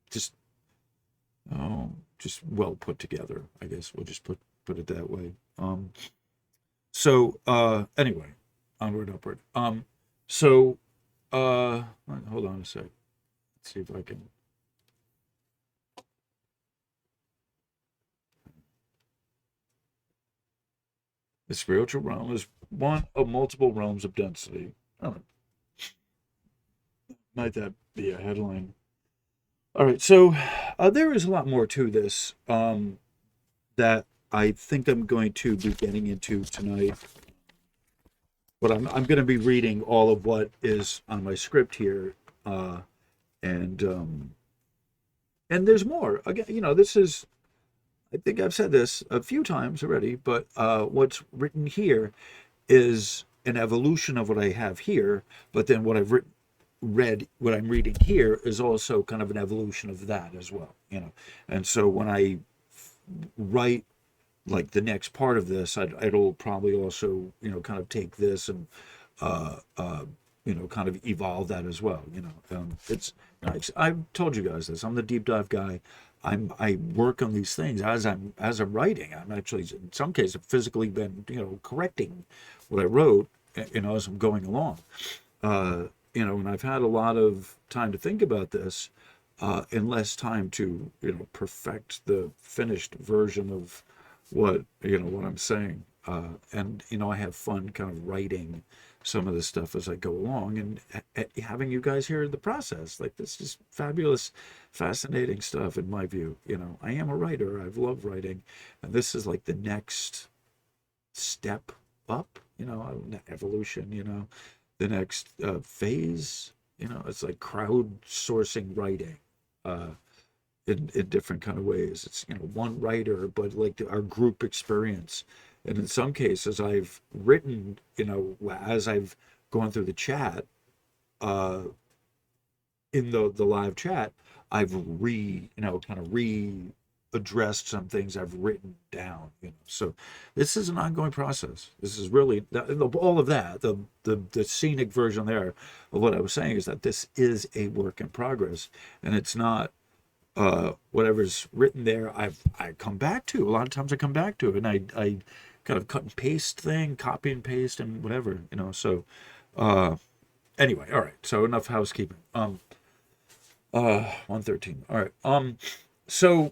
A: just just well put together. I guess we'll just put it that way. Anyway, onward, upward. So hold on a sec. Let's see if I can. The spiritual realm is one of multiple realms of density. All right. Might that be a headline? All right, so there is a lot more to this that I think I'm going to be getting into tonight. But I'm going to be reading all of what is on my script here, and and there's more. Again, this is, I think I've said this a few times already, but what's written here is an evolution of what I have here. But then what I've read, what I'm reading here, is also kind of an evolution of that as well. And so when I write like the next part of this, it'll probably also kind of take this and uh, uh, kind of evolve that as well. It's I've told you guys this. I'm the deep dive guy. I work on these things as I'm writing. I'm actually in some cases physically been correcting what I wrote as I'm going along. Uh, and I've had a lot of time to think about this, and less time to perfect the finished version of what I'm saying. And I have fun kind of writing some of this stuff as I go along, and having you guys hear the process. Like, this is fabulous, fascinating stuff in my view. I am a writer. I've loved writing, and this is like the next step up. Evolution. The next phase. It's like crowdsourcing writing. Uh, in different kind of ways. It's one writer, but like our group experience. And in some cases, I've written as I've gone through the chat, uh, in the live chat, I've kind of readdressed some things I've written down. So this is an ongoing process. This is really all of that. The scenic version there of what I was saying is that this is a work in progress, and it's not whatever's written there. I come back to a lot of times. I come back to it, and I kind of cut and paste thing, copy and paste, and whatever. So uh, anyway, all right. So enough housekeeping. 113. All right. So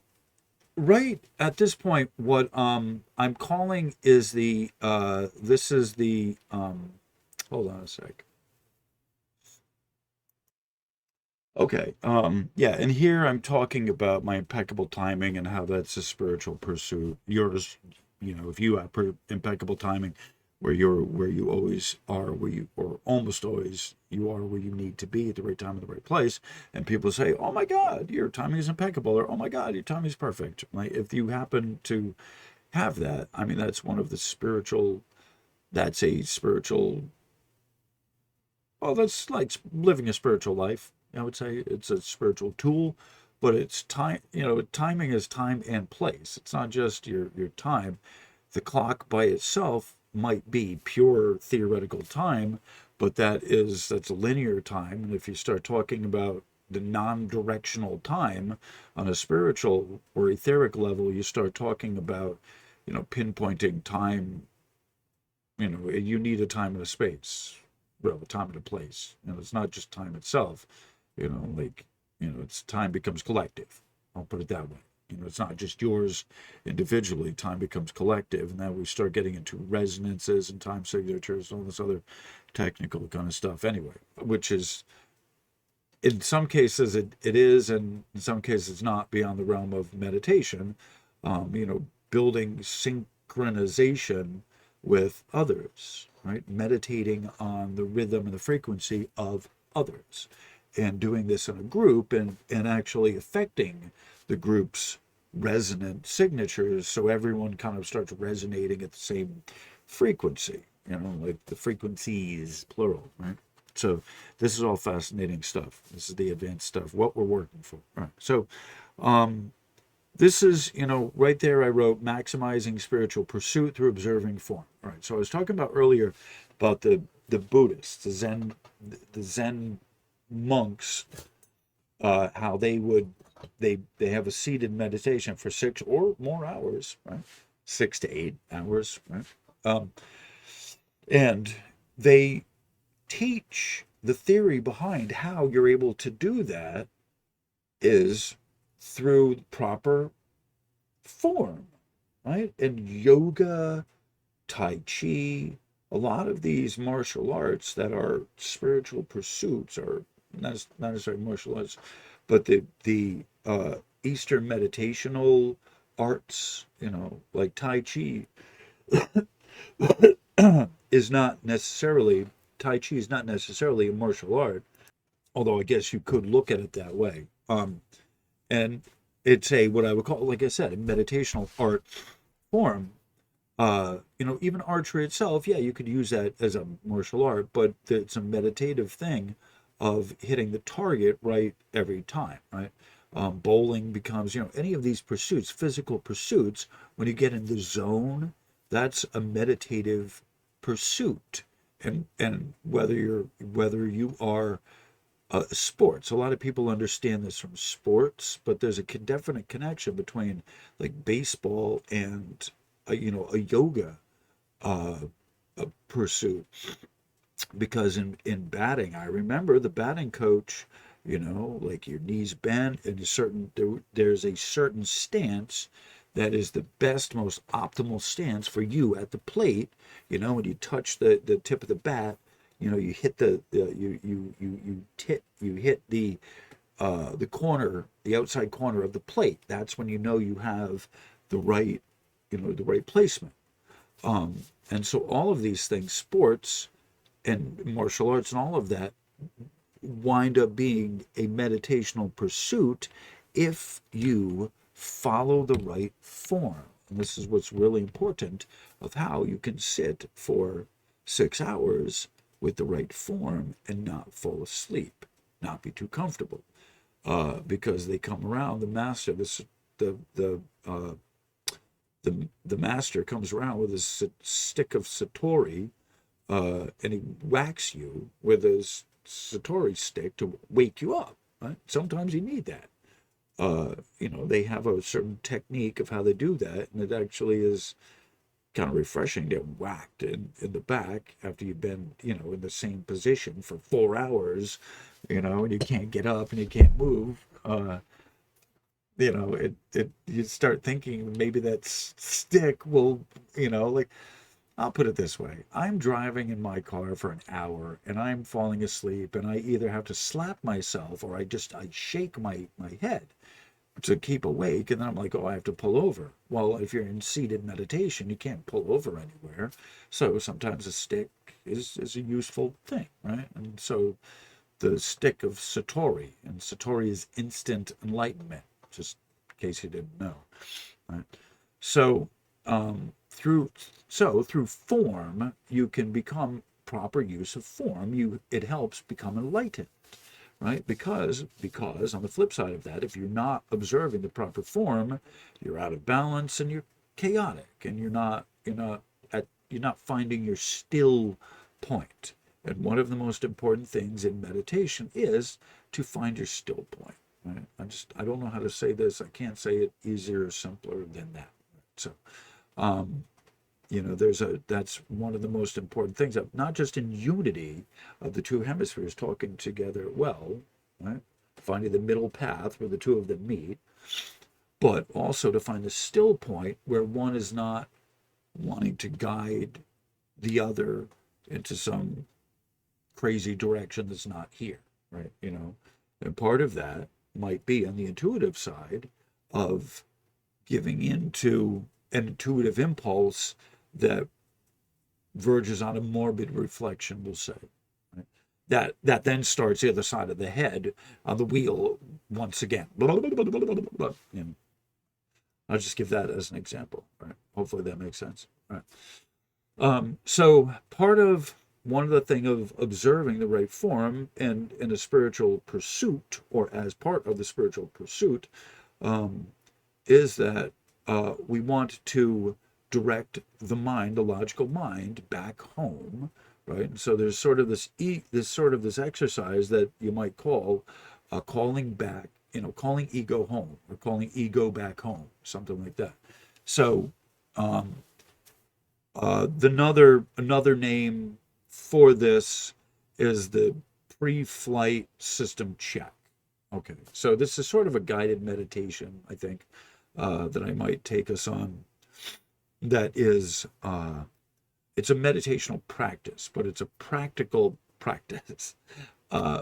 A: right at this point, what I'm calling is the this is the hold on a sec. Okay. Yeah, and here I'm talking about my impeccable timing and how that's a spiritual pursuit. Yours, if you have impeccable timing, where you always are, where you or almost always you are where you need to be at the right time in the right place, and people say, "Oh my God, your timing is impeccable," or "Oh my God, your timing is perfect." Like, if you happen to have that, I mean, that's one of the spiritual. That's a spiritual. Well, that's like living a spiritual life. I would say it's a spiritual tool, but it's time. Timing is time and place. It's not just your time. The clock by itself might be pure theoretical time, but that's linear time. And if you start talking about the non-directional time on a spiritual or etheric level, you start talking about, pinpointing time. You need a time and a space, well, a time and a place. It's not just time itself. Like, it's time becomes collective. I'll put it that way. It's not just yours individually. Time becomes collective, and then we start getting into resonances and time signatures and all this other technical kind of stuff. Anyway, which is in some cases it is, and in some cases it's not, beyond the realm of meditation. Building synchronization with others, right? Meditating on the rhythm and the frequency of others, and doing this in a group, and actually affecting the group's resonant signatures, so everyone kind of starts resonating at the same frequency, like the frequencies, plural, right? So this is all fascinating stuff. This is the advanced stuff, what we're working for. All right. So this is, right there I wrote maximizing spiritual pursuit through observing form. All right. So I was talking about earlier about the Buddhists, the Zen monks, how they have a seated meditation for 6 or more hours, right? 6 to 8 hours, right? And they teach the theory behind how you're able to do that is through proper form, right? And yoga, tai chi, a lot of these martial arts that are spiritual pursuits are not necessarily martial arts, but the Eastern meditational arts, like Tai Chi, is not necessarily Tai Chi is not necessarily a martial art, although I guess you could look at it that way. And it's a what I would call, like I said, a meditational art form. Even archery itself, yeah, you could use that as a martial art, but it's a meditative thing of hitting the target right every time, right? Bowling becomes, any of these pursuits, physical pursuits, when you get in the zone, that's a meditative pursuit. And whether you are sports. A lot of people understand this from sports, but there's a definite connection between like baseball and a yoga uh, pursuit. Because in batting, I remember the batting coach, like your knees bent and there's a certain stance that is the best, most optimal stance for you at the plate. When you touch the tip of the bat, you hit you hit the corner, the outside corner of the plate. That's when you have the right, the right placement. And so all of these things, sports and martial arts and all of that, wind up being a meditational pursuit if you follow the right form. And this is what's really important of how you can sit for 6 hours with the right form and not fall asleep, not be too comfortable. Because they come around, the master, the master comes around with a stick of satori, and he whacks you with his satori stick to wake you up. Right? Sometimes you need that. They have a certain technique of how they do that, and it actually is kind of refreshing to get whacked in the back after you've been, in the same position for 4 hours, and you can't get up and you can't move. You start thinking maybe that stick will, like, I'll put it this way. I'm driving in my car for an hour and I'm falling asleep, and I either have to slap myself or I shake my head to keep awake, and then I'm like, oh, I have to pull over. Well, if you're in seated meditation, you can't pull over anywhere. So sometimes a stick is a useful thing, right? And so the stick of Satori, and Satori is instant enlightenment, just in case you didn't know, right? So through form, you can become proper use of form. It helps become enlightened, right? Because on the flip side of that, if you're not observing the proper form, you're out of balance and you're chaotic, and you're not finding your still point. And one of the most important things in meditation is to find your still point. Right? I don't know how to say this. I can't say it easier or simpler than that. So, that's one of the most important things, not just in unity of the two hemispheres talking together well, right? Finding the middle path where the two of them meet, but also to find the still point where one is not wanting to guide the other into some crazy direction that's not here, right? And part of that might be on the intuitive side of giving into an intuitive impulse that verges on a morbid reflection, we'll say. Right? That then starts the other side of the head on the wheel once again. I'll just give that as an example. Right? Hopefully that makes sense. Right. So one of the thing of observing the right form and in a spiritual pursuit, or as part of the spiritual pursuit, is that we want to direct the mind, the logical mind, back home, right? And so there's sort of this exercise that you might call calling back, calling ego home, or calling ego back home, something like that. So another name for this is the pre-flight system check. Okay, so this is sort of a guided meditation, I think, that I might take us on. That is, it's a meditational practice, but it's a practical practice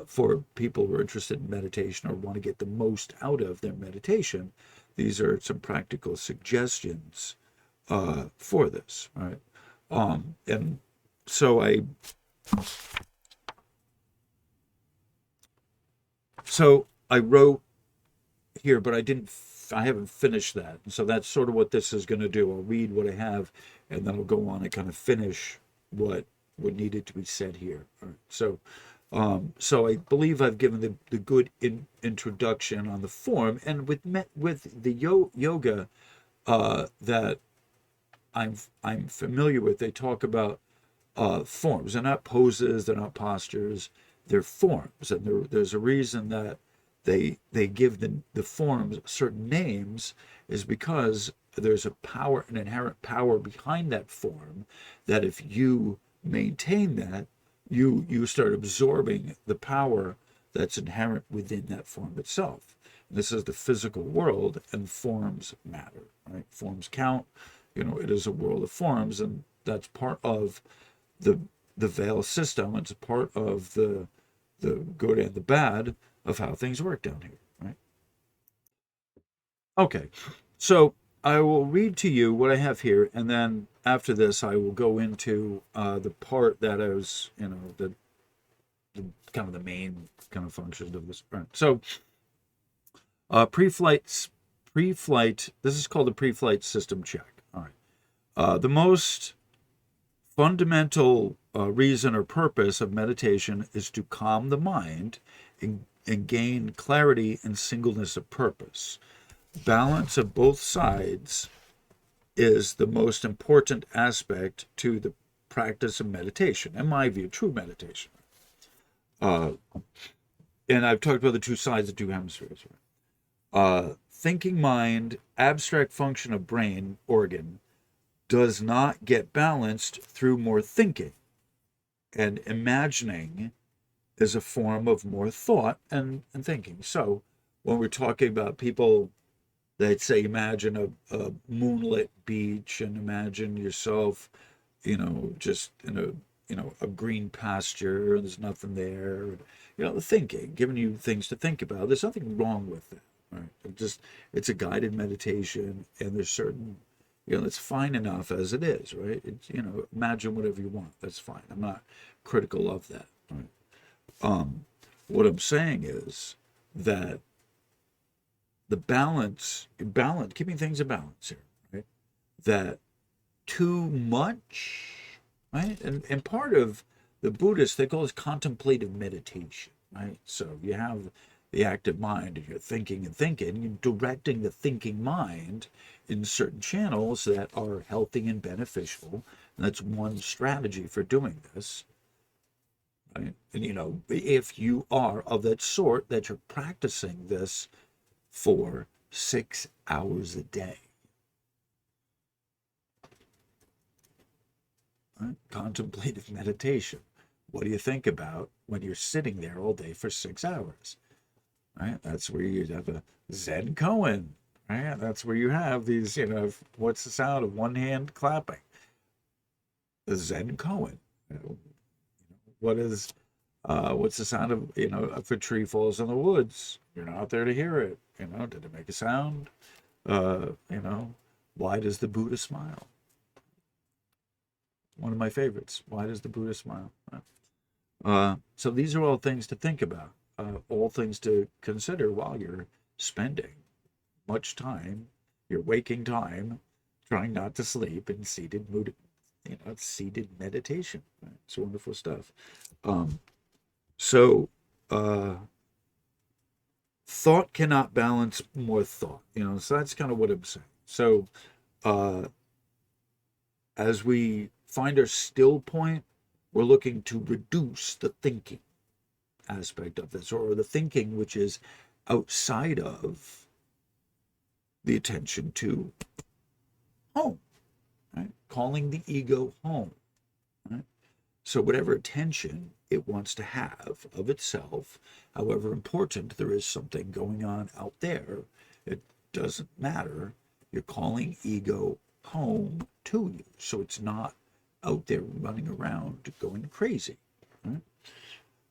A: for people who are interested in meditation or want to get the most out of their meditation, these are some practical suggestions for this, right? And so I wrote here, but I haven't finished that. And so that's sort of what this is going to do. I'll read what I have, and then I'll go on and kind of finish what needed to be said here. All right. So I believe I've given the good introduction on the form, and with the yoga that I'm familiar with. They talk about forms. They're not poses. They're not postures. They're forms, and there's a reason that they give the forms certain names, is because there's an inherent power behind that form, that if you maintain that, you start absorbing the power that's inherent within that form itself. This is the physical world, and forms matter, right? Forms count. It is a world of forms, and that's part of the veil system. It's a part of the good and the bad of how things work down here, right? Okay, so I will read to you what I have here, and then after this, I will go into the part that I was, the kind of the main kind of functions of this. Right. So, pre-flight. This is called the pre-flight system check. All right. The most fundamental reason or purpose of meditation is to calm the mind and gain clarity and singleness of purpose. Balance of both sides is the most important aspect to the practice of meditation, in my view, true meditation. And I've talked about the two sides, the two hemispheres. Thinking mind, abstract function of brain organ, does not get balanced through more thinking. And imagining is a form of more thought and thinking. So when we're talking about people, they'd say, imagine a moonlit beach and imagine yourself, just in a green pasture and there's nothing there. The thinking, giving you things to think about. There's nothing wrong with it, right? It's a guided meditation, and there's certain, it's fine enough as it is, right? It's, imagine whatever you want. That's fine. I'm not critical of that, right? What I'm saying is that the balance, keeping things in balance here, right? That too much, right? And part of the Buddhists, they call this contemplative meditation, right? So you have the active mind, and you're thinking and thinking, you're directing the thinking mind in certain channels that are healthy and beneficial. And that's one strategy for doing this, right? And if you are of that sort, that you're practicing this for 6 hours a day, right? Contemplative meditation. What do you think about when you're sitting there all day for 6 hours? Right? That's where you have a Zen koan. Right? That's where you have these, what's the sound of one hand clapping? The Zen koan. What's the sound of, if a tree falls in the woods? You're not there to hear it. Did it make a sound? Why does the Buddha smile? One of my favorites. Why does the Buddha smile? So these are all things to think about, all things to consider while you're spending much time, your waking time, trying not to sleep in seated mood, seated meditation. Right? It's wonderful stuff. So thought cannot balance more thought. So that's kind of what I'm saying. So as we find our still point, we're looking to reduce the thinking aspect of this, or the thinking which is outside of the attention to home, right? Calling the ego home, right? So whatever attention it wants to have of itself, however important there is something going on out there, it doesn't matter. You're calling ego home to you, so it's not out there running around going crazy, right?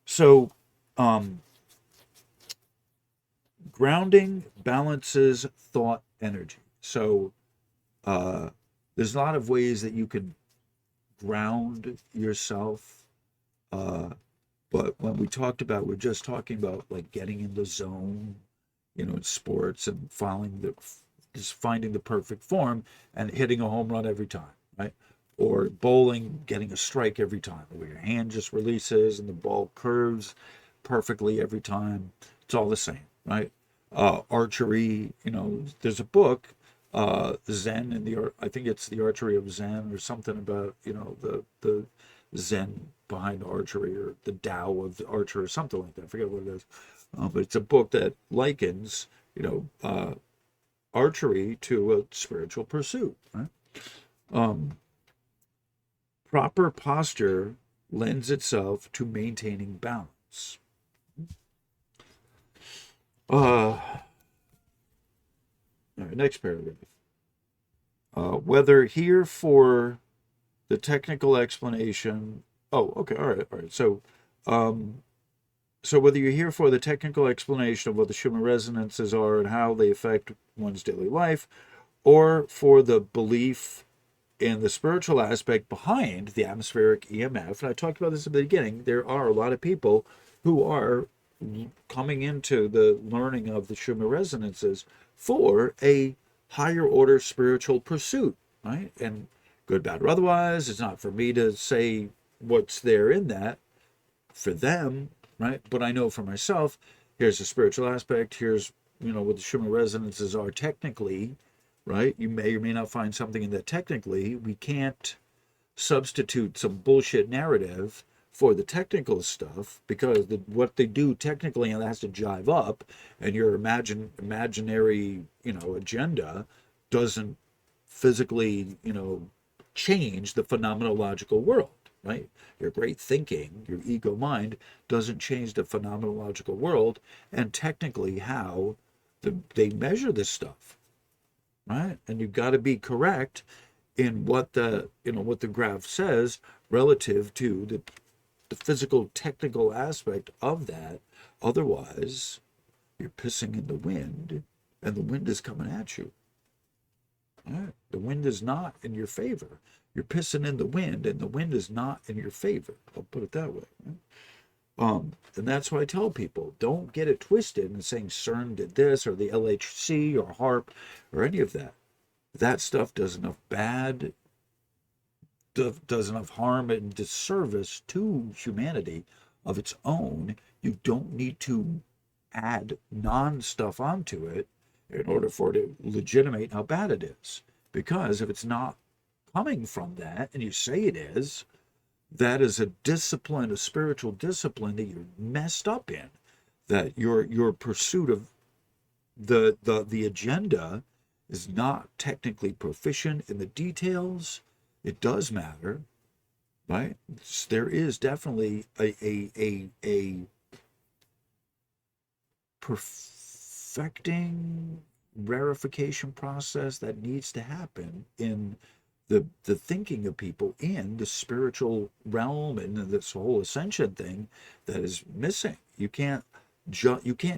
A: So Um, Grounding balances thought energy. So uh, there's a lot of ways that you can ground yourself. Uh, but when we're just talking about like getting in the zone, in sports and just finding the perfect form and hitting a home run every time, right? Or bowling, getting a strike every time, where your hand just releases and the ball curves perfectly every time. It's all the same, right? Archery, there's a book, Zen and I think it's the Archery of Zen or something about, the Zen behind archery or the Tao of the archer or something like that. I forget what it is. But it's a book that likens, archery to a spiritual pursuit. Right? Um, Proper posture lends itself to maintaining balance. All right, next paragraph. Whether here for the technical explanation. Oh, okay, all right, all right. Um, so whether you're here for the technical explanation of what the Schumann resonances are and how they affect one's daily life, or for the belief in the spiritual aspect behind the atmospheric EMF, and I talked about this at the beginning, there are a lot of people who are coming into the learning of the Schumann resonances for a higher order spiritual pursuit, right? And good, bad, or otherwise, it's not for me to say what's there in that for them, right? But I know for myself, here's the spiritual aspect, here's, what the Schumann resonances are technically, right? You may or may not find something in that technically. We can't substitute some bullshit narrative for the technical stuff because what they do technically and that has to jive up, and your imaginary agenda doesn't physically change the phenomenological world, right? Your great thinking, your ego mind doesn't change the phenomenological world and technically how they measure this stuff, right? And you've got to be correct in what the graph says relative to the physical technical aspect of that. Otherwise, you're pissing in the wind, and the wind is coming at you. Right? The wind is not in your favor. You're pissing in the wind, and the wind is not in your favor. I'll put it that way. Right? And that's why I tell people, don't get it twisted and saying CERN did this or the LHC or HARP or any of that. That stuff does enough harm and disservice to humanity of its own. You don't need to add non-stuff onto it in order for it to legitimate how bad it is. Because if it's not coming from that, and you say it is, that is a discipline, a spiritual discipline that you're messed up in. That your pursuit of the agenda is not technically proficient in the details. It does matter, right? There is definitely a perfecting rarefication process that needs to happen in the thinking of people in the spiritual realm and this whole ascension thing that is missing. You can't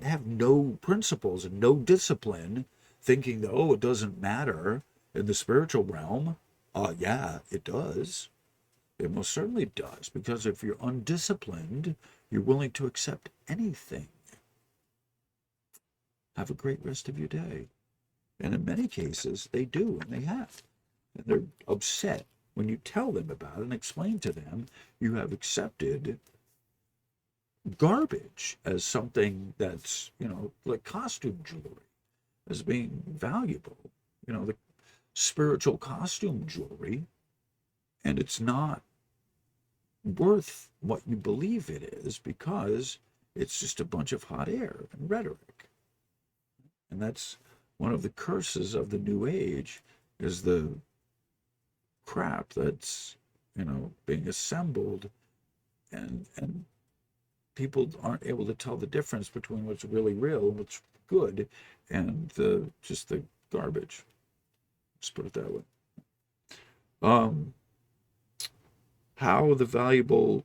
A: have no principles and no discipline thinking that, oh, it doesn't matter in the spiritual realm. Yeah, it does. It most certainly does, because if you're undisciplined, you're willing to accept anything. Have a great rest of your day. And in many cases, they do, and they have. And they're upset when you tell them about it and explain to them you have accepted garbage as something that's, like costume jewelry, as being valuable, the spiritual costume jewelry, and it's not worth what you believe it is because it's just a bunch of hot air and rhetoric. And that's one of the curses of the New Age, is the crap that's being assembled, and people aren't able to tell the difference between what's really real and what's good and just the garbage. Let's put it that way. How the valuable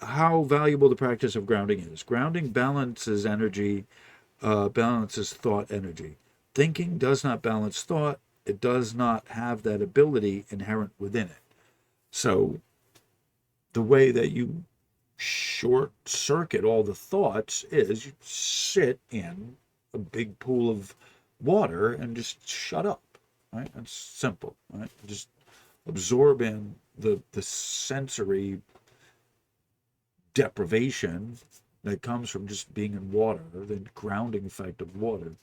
A: how valuable the practice of grounding is. Grounding balances energy, balances thought energy. Thinking does not balance thought. It does not have that ability inherent within it. So the way that you short circuit all the thoughts is you sit in a big pool of water and just shut up. Right? It's simple. Right? Just absorb in the sensory deprivation that comes from just being in water, the grounding effect of water.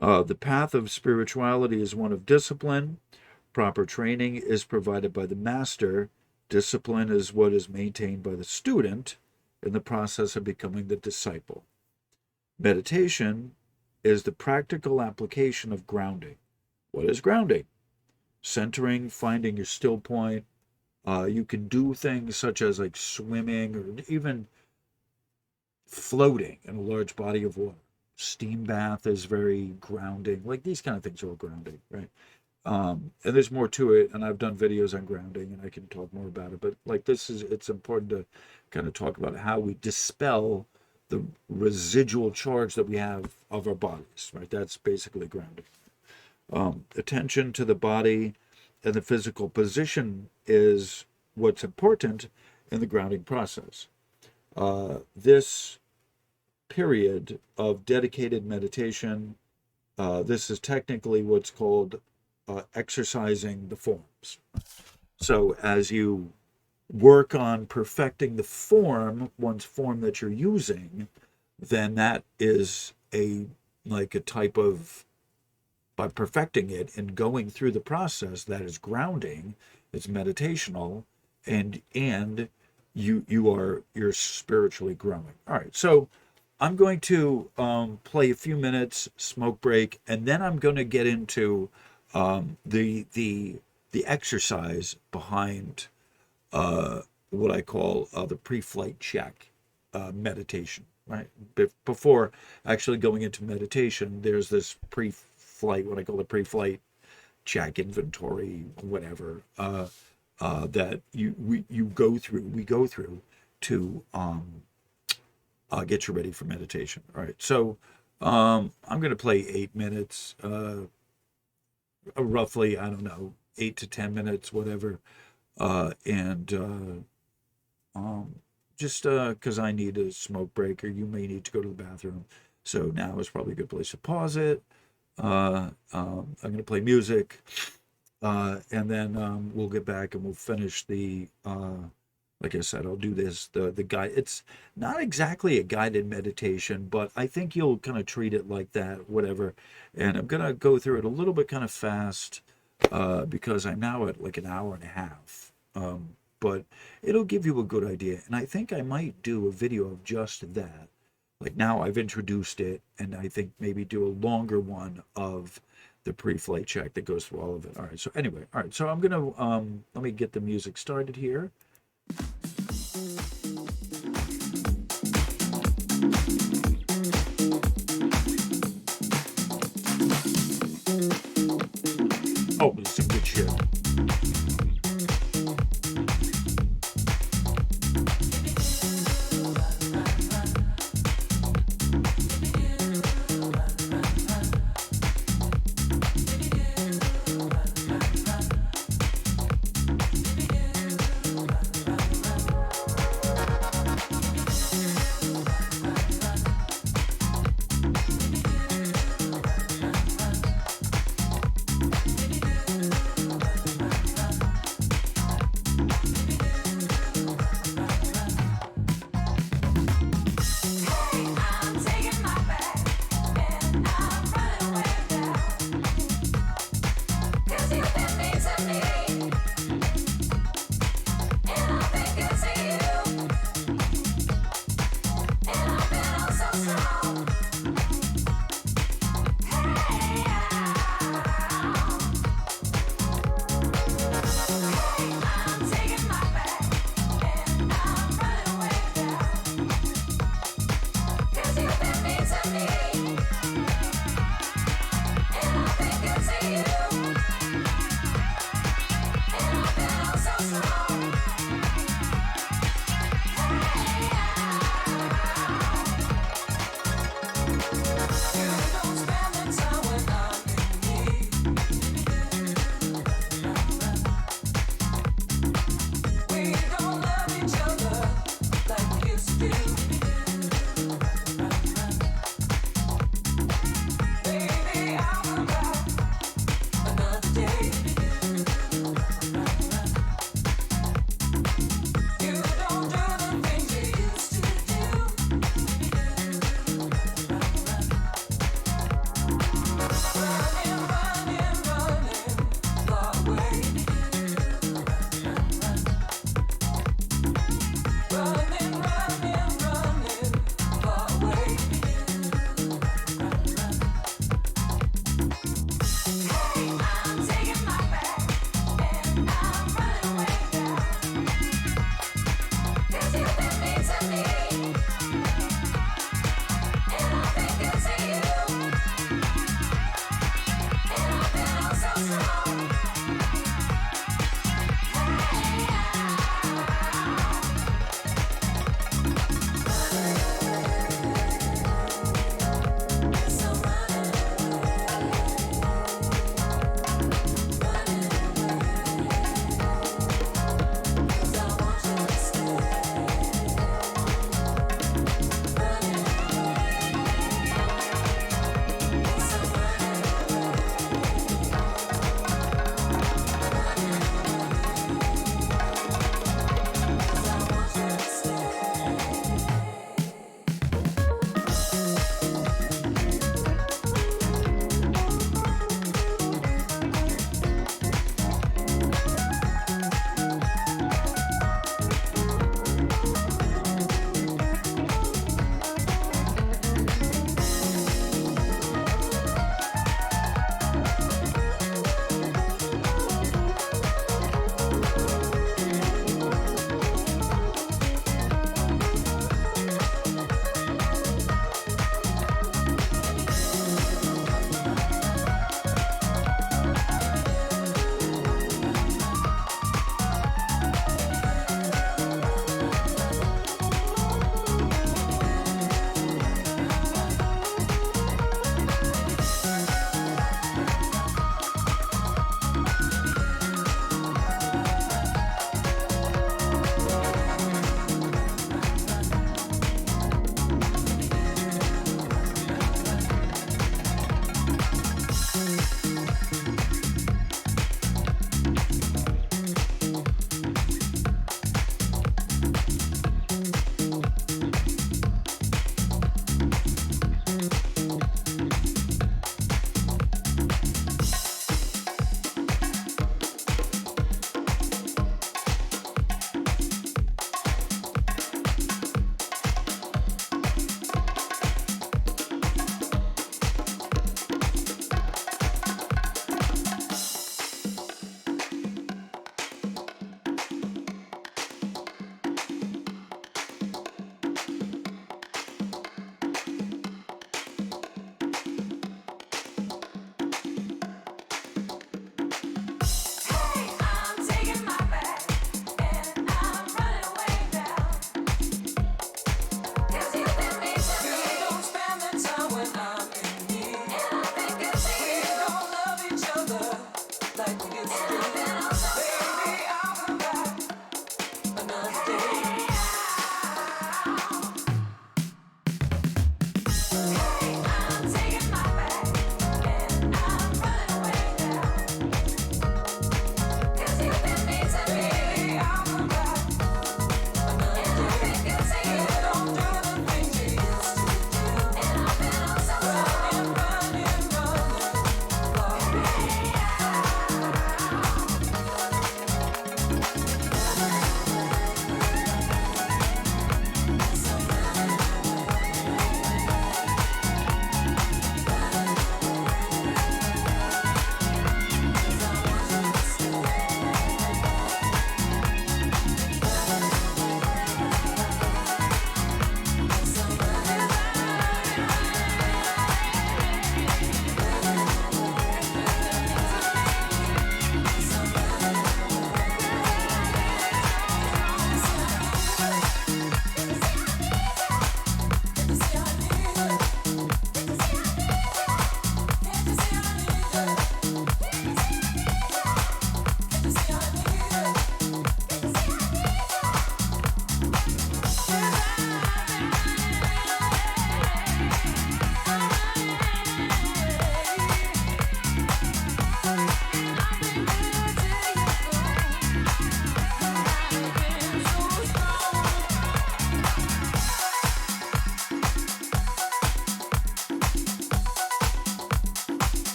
A: The path of spirituality is one of discipline. Proper training is provided by the master. Discipline is what is maintained by the student in the process of becoming the disciple. Meditation is the practical application of grounding. What is grounding? Centering, finding your still point. You can do things such as like swimming or even floating in a large body of water. Steam bath is very grounding. Like these kind of things are all grounding, right? And there's more to it, and I've done videos on grounding, and I can talk more about it. But like it's important to kind of talk about how we dispel the residual charge that we have of our bodies, right? That's basically grounding. Attention to the body and the physical position is what's important in the grounding process. This period of dedicated meditation, this is technically what's called exercising the forms. So as you work on perfecting the form, one's form that you're using, then that is a type of, by perfecting it and going through the process, that is grounding, it's meditational, and you're spiritually growing. All right, so I'm going to play a few minutes, smoke break, and then I'm going to get into the exercise behind what I call the pre-flight check meditation. Right before actually going into meditation, there's this pre-flight, what I call the pre-flight check, inventory, whatever, that we go through to get you ready for meditation. All right, so I'm going to play 8 minutes, roughly, I don't know, 8 to 10 minutes, whatever, and just because I need a smoke break, or you may need to go to the bathroom. So now is probably a good place to pause it. I'm going to play music, and then we'll get back and we'll finish the, like I said, I'll do this, the guide. It's not exactly a guided meditation, but I think you'll kind of treat it like that, whatever. And I'm going to go through it a little bit kind of fast because I'm now at like an hour and a half. But it'll give you a good idea. And I think I might do a video of just that. Like now I've introduced it, and I think maybe do a longer one of the pre-flight check that goes through all of it. All right, so anyway, all right, so I'm going to, let me get the music started here. Oh, this is some good shit.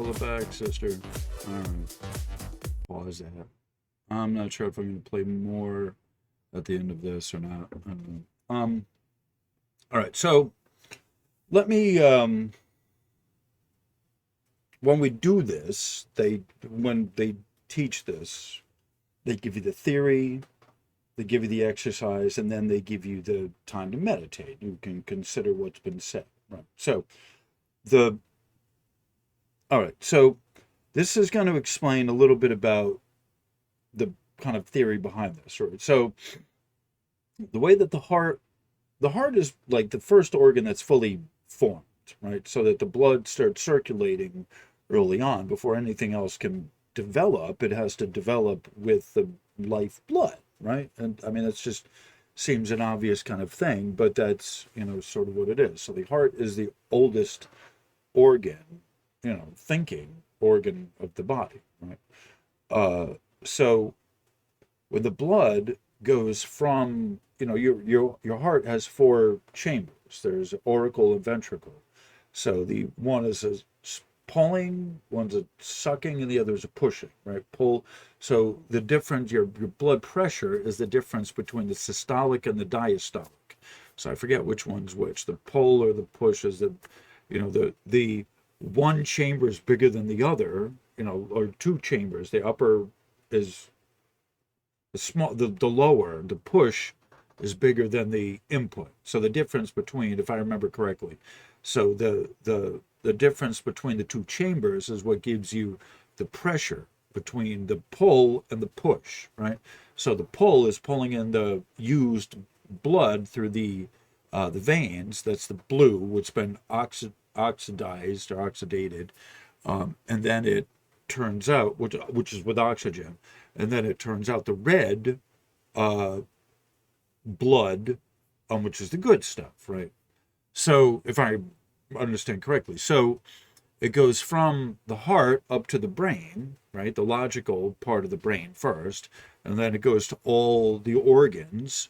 A: pull it back, sister. All right. Pause that. I'm not sure if I'm going to play more at the end of this or not. I don't know. All right. So let me. When we do this, when they teach this, they give you the theory, they give you the exercise, and then they give you the time to meditate. You can consider what's been said. Right. So all right. So this is going to explain a little bit about the kind of theory behind this. Right. So the way that the heart is like the first organ that's fully formed, right? So that the blood starts circulating early on before anything else can develop. It has to develop with the life blood, right? And I mean, that's just seems an obvious kind of thing, but that's, sort of what it is. So the heart is the oldest organ, thinking organ of the body, right? So when the blood goes from, your heart has four chambers. There's auricle and ventricle. So the one is a pulling, one's a sucking, and the other is a pushing, right? Pull. So the difference, your blood pressure is the difference between the systolic and the diastolic. So I forget which one's which. The pull or the push is the one chamber is bigger than the other, or two chambers. The upper is the lower, the push is bigger than the input. So the difference between, if I remember correctly, so the difference between the two chambers is what gives you the pressure between the pull and the push, right? So the pull is pulling in the used blood through the veins. That's the blue, which has been oxidized or oxidated, and then it turns out, which is with oxygen, and then it turns out the red blood, which is the good stuff, right? So if I understand correctly, so it goes from the heart up to the brain, right? The logical part of the brain first, and then it goes to all the organs.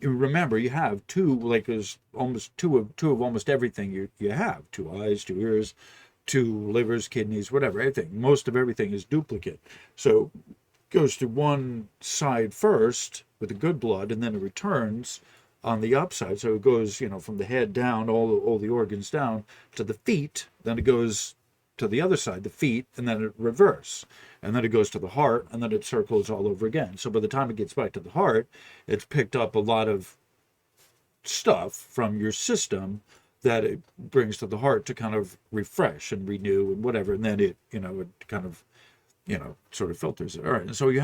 A: Remember, you have two, like there's almost two of almost everything you have: two eyes, two ears, two livers, kidneys, whatever. Everything, most of everything is duplicate. So it goes to one side first with the good blood, and then it returns on the upside. So it goes, from the head down, all the organs down to the feet. Then it goes to the other side, the feet, and then it reverse. And then it goes to the heart, and then it circles all over again. So by the time it gets back to the heart, it's picked up a lot of stuff from your system that it brings to the heart to kind of refresh and renew and whatever. And then it kind of, sort of filters it. All right. And so you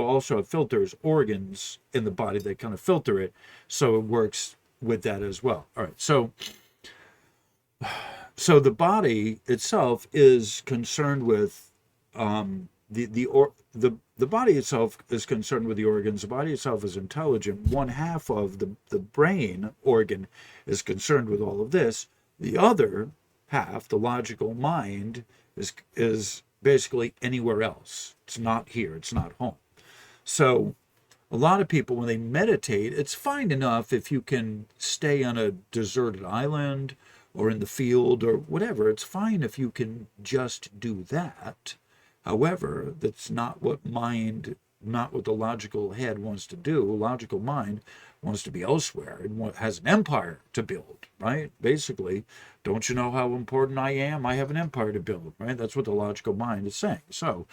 A: also have filters, organs in the body that kind of filter it. So it works with that as well. All right. So the body itself is concerned with the body itself is concerned with the organs. The body itself is intelligent. One half of the brain organ is concerned with all of this. The other half, the logical mind, is basically anywhere else. It's not here. It's not home. So a lot of people, when they meditate, it's fine enough if you can stay on a deserted island or in the field or whatever. It's fine if you can just do that. However, that's not what the logical head wants to do. Logical mind wants to be elsewhere. It has an empire to build, right? Basically, don't you know how important I am? I have an empire to build, right? That's what the logical mind is saying. So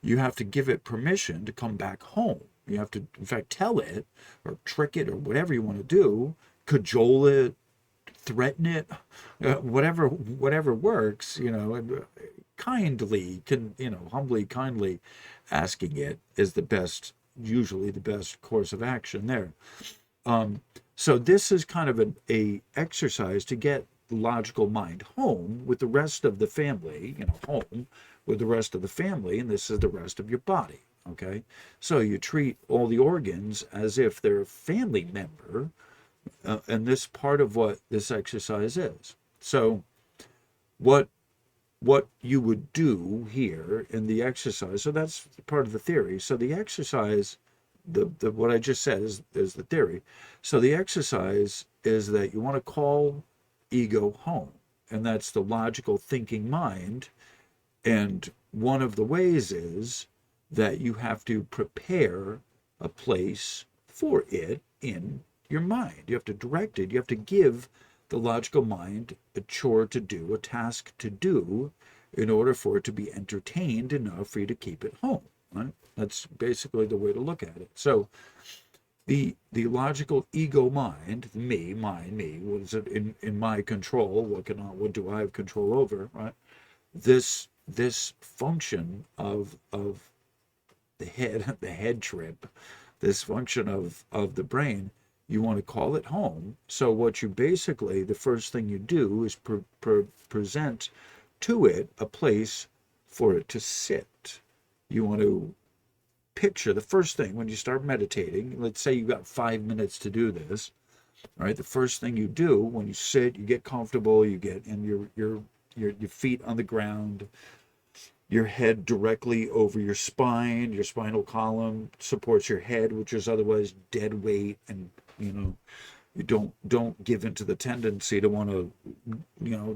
A: you have to give it permission to come back home. You have to, in fact, tell it or trick it or whatever you want to do, cajole it, threaten it, whatever works, kindly, humbly, kindly asking it is usually the best course of action there. So this is kind of a exercise to get the logical mind home with the rest of the family, home with the rest of the family, and this is the rest of your body, okay? So you treat all the organs as if they're a family member, and this part of what this exercise is. So what you would do here in the exercise, so that's part of the theory. So the exercise, the what I just said is the theory. So the exercise is that you want to call ego home. and that's the logical thinking mind. And one of the ways is that you have to prepare a place for it in your mind. You have to direct it. You have to give the logical mind a chore to do, a task to do, in order for it to be entertained enough for you to keep it home. Right? That's basically the way to look at it. So the logical ego mind, me, mine, me, what is it in my control? What do I have control over? Right? This function of the head, the head trip, this function of the brain, you want to call it home. So what you basically, the first thing you do is present to it a place for it to sit. You want to picture the first thing when you start meditating. Let's say you've got 5 minutes to do this. All right, the first thing you do when you sit, you get comfortable, you get in your feet on the ground, your head directly over your spine, your spinal column supports your head, which is otherwise dead weight, and you don't give into the tendency to want to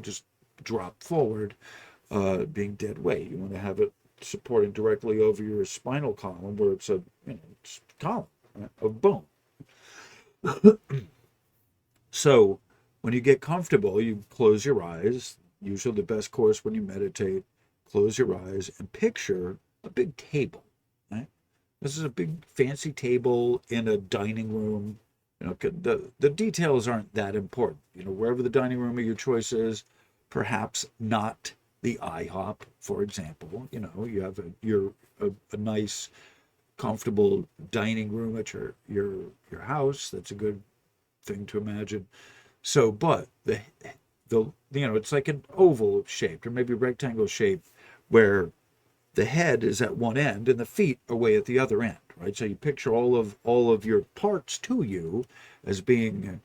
A: just drop forward, being dead weight. You want to have it supporting directly over your spinal column, where it's it's a column, right, of bone. So when you get comfortable, you close your eyes. Usually the best course when you meditate, close your eyes and picture a big table. Right? This is a big fancy table in a dining room. The details aren't that important. Wherever the dining room of your choice is, perhaps not the IHOP, for example. You have a nice, comfortable dining room at your house. That's a good thing to imagine. So, but the it's like an oval shaped or maybe rectangle shaped, where the head is at one end and the feet are way at the other end, right? So you picture all of your parts to you as being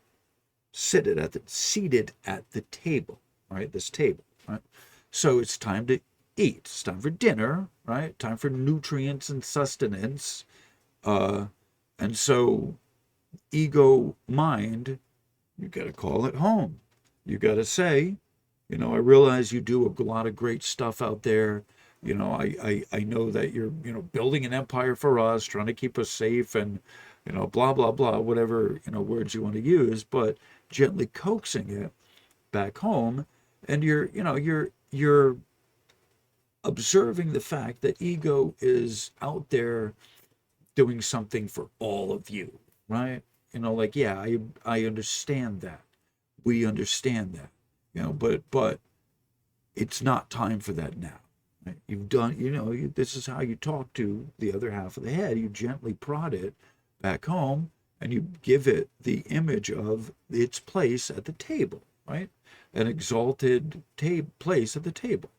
A: seated at the table, right? This table, right? So it's time to eat. It's time for dinner, right? Time for nutrients and sustenance. And so ego mind, you got to call it home. You got to say, I realize you do a lot of great stuff out there. I know that you're, building an empire for us, trying to keep us safe and, blah, blah, blah, whatever, words you want to use, but gently coaxing it back home. And you're observing the fact that ego is out there doing something for all of you, right? Yeah, I understand that. We understand that, but it's not time for that now. Right? You've done, this is how you talk to the other half of the head. You gently prod it back home and you give it the image of its place at the table, right? An exalted place at the table.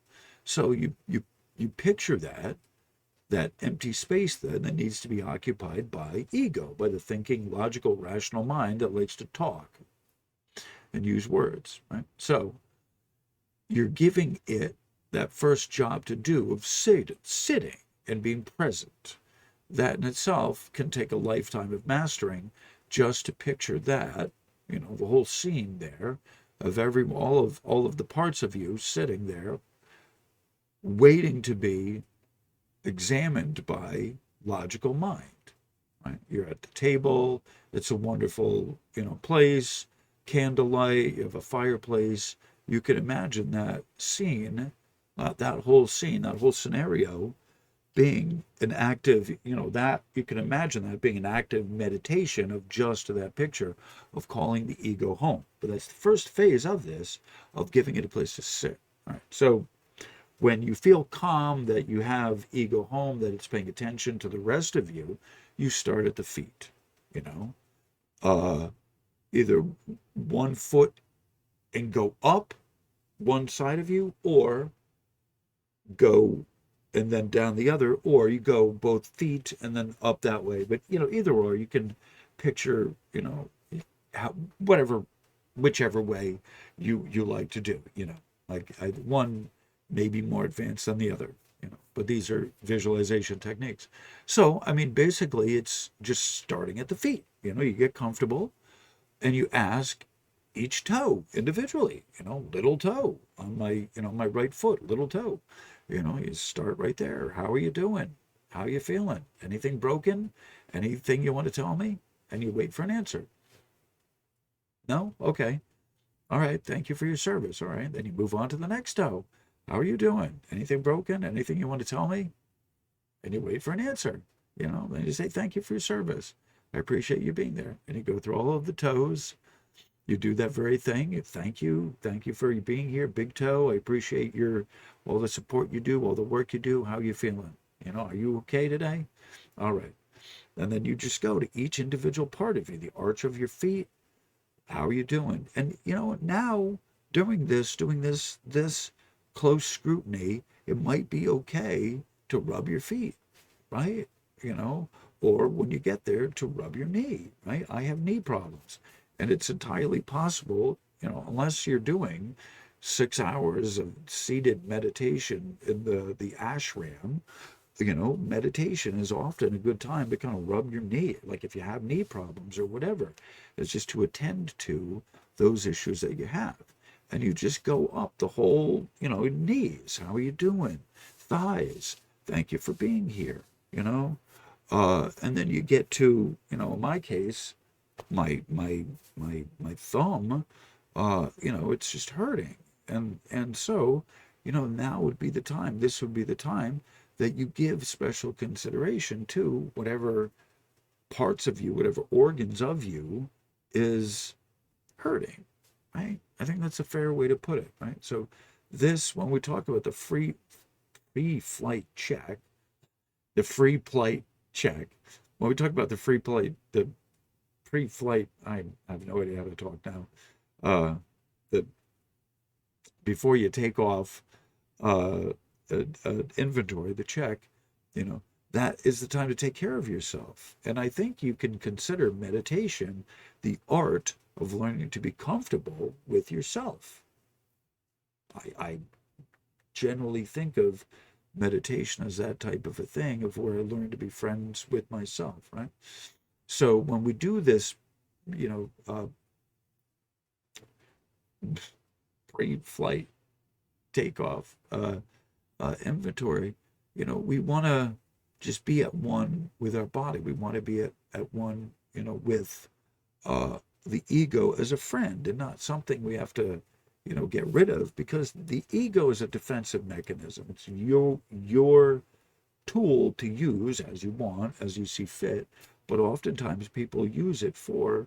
A: So you picture that empty space then that needs to be occupied by ego, by the thinking, logical, rational mind that likes to talk and use words, right? So you're giving it that first job to do of sitting and being present. That in itself can take a lifetime of mastering, just to picture that, the whole scene there of all of the parts of you sitting there waiting to be examined by logical mind. Right? You're at the table. It's a wonderful, place, candlelight. You have a fireplace. You can imagine that scene, that whole scenario being an active, that you can imagine that being an active meditation of just that picture of calling the ego home. But that's the first phase of this, of giving it a place to sit. All right. So when you feel calm that you have ego home, that it's paying attention to the rest of you, you start at the feet, either one foot and go up one side of you, or go and then down the other, or you go both feet and then up that way. But, either or, you can picture, whichever way you like to do, one may be more advanced than the other, but these are visualization techniques. So, basically it's just starting at the feet. You get comfortable and you ask, each toe individually, little toe on my, my right foot, little toe. You start right there. How are you doing? How are you feeling? Anything broken? Anything you want to tell me? And you wait for an answer. No? Okay. All right. Thank you for your service. All right. Then you move on to the next toe. How are you doing? Anything broken? Anything you want to tell me? And you wait for an answer. Then you say, thank you for your service. I appreciate you being there. And you go through all of the toes. You do that very thing. Thank you. Thank you for being here. Big toe. I appreciate all the support you do, all the work you do. How are you feeling? Are you okay today? All right. And then you just go to each individual part of you, the arch of your feet. How are you doing? And now doing this close scrutiny, it might be okay to rub your feet, right? Or when you get there to rub your knee, right? I have knee problems. And it's entirely possible, unless you're doing 6 hours of seated meditation in the ashram, meditation is often a good time to kind of rub your knee, like if you have knee problems or whatever. It's just to attend to those issues that you have. And you just go up the whole, knees. How are you doing? Thighs. Thank you for being here, and then you get to, in my case, my thumb, it's just hurting. And so, now would be the time, this would be the time that you give special consideration to whatever parts of you, whatever organs of you is hurting, right? I think that's a fair way to put it, right? So when we talk about the free flight check, when we talk about the pre-flight, I have no idea how to talk now, the before you take off, inventory, the check, that is the time to take care of yourself. And I think you can consider meditation the art of learning to be comfortable with yourself. I generally think of meditation as that type of a thing, of where I learn to be friends with myself, right? So when we do this, pre-flight takeoff inventory, we want to just be at one with our body. We want to be at one, with the ego as a friend, and not something we have to, get rid of, because the ego is a defensive mechanism. It's your tool to use as you want, as you see fit. But oftentimes people use it for,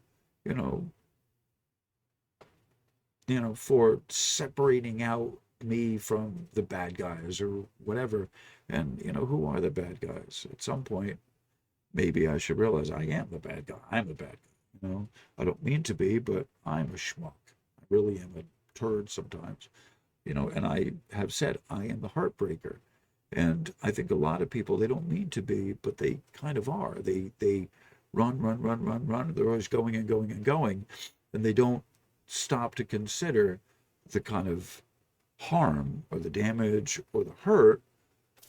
A: for separating out me from the bad guys or whatever. And, who are the bad guys? At some point, maybe I should realize I am the bad guy. I'm the bad guy. I don't mean to be, but I'm a schmuck. I really am a turd sometimes. And I have said I am the heartbreaker. And I think a lot of people, they don't mean to be, but they kind of are. They run. They're always going and going and going. And they don't stop to consider the kind of harm or the damage or the hurt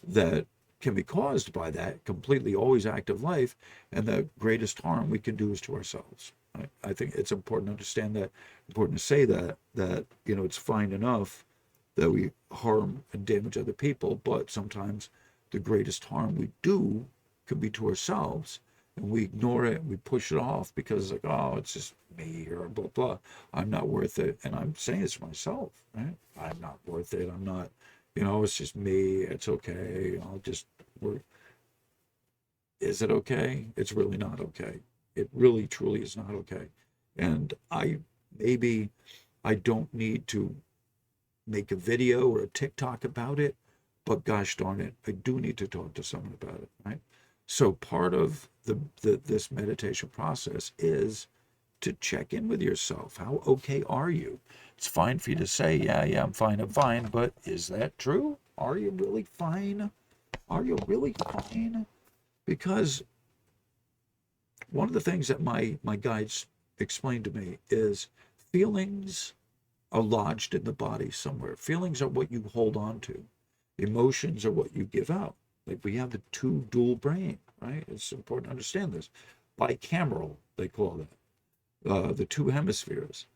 A: that can be caused by that completely always active life. And the greatest harm we can do is to ourselves. Right? I think it's important to understand that, important to say that it's fine enough that we harm and damage other people, but sometimes the greatest harm we do can be to ourselves, and we ignore it, we push it off because it's like, oh, it's just me, or blah blah, I'm not worth it. And I'm saying this to myself, right? I'm not worth it. I'm not, it's just me. It's okay. I'll just work. Is it okay? It's really not okay. It really truly is not okay. And maybe I don't need to make a video or a TikTok about it, but gosh darn it, I do need to talk to someone about it, right? So part of this meditation process is to check in with yourself. How okay are you? It's fine for you to say, yeah, I'm fine, but is that true? Are you really fine? Are you really fine? Because one of the things that my guides explained to me is feelings are lodged in the body somewhere. Feelings are what you hold on to. Emotions are what you give out. Like, we have the two dual brain, right? It's important to understand this. Bicameral, they call that. The two hemispheres.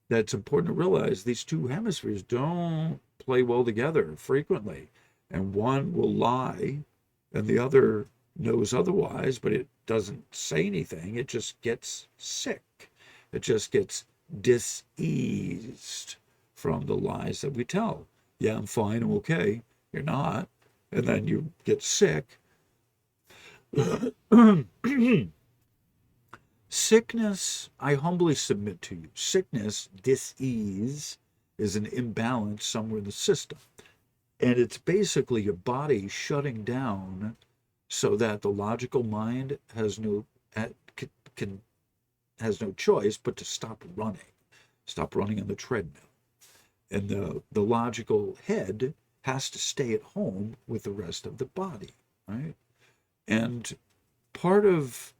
A: that's important to realize these two hemispheres don't play well together frequently. And one will lie and the other knows otherwise, but it doesn't say anything. It just gets sick. It just gets diseased from the lies that we tell. Yeah, I'm fine, I'm okay. You're not. And then you get sick. Sickness, I humbly submit to you, sickness, dis-ease, is an imbalance somewhere in the system. And it's basically your body shutting down so that the logical mind has no can has no choice but to stop running on the treadmill. And the logical head has to stay at home with the rest of the body, right? And part of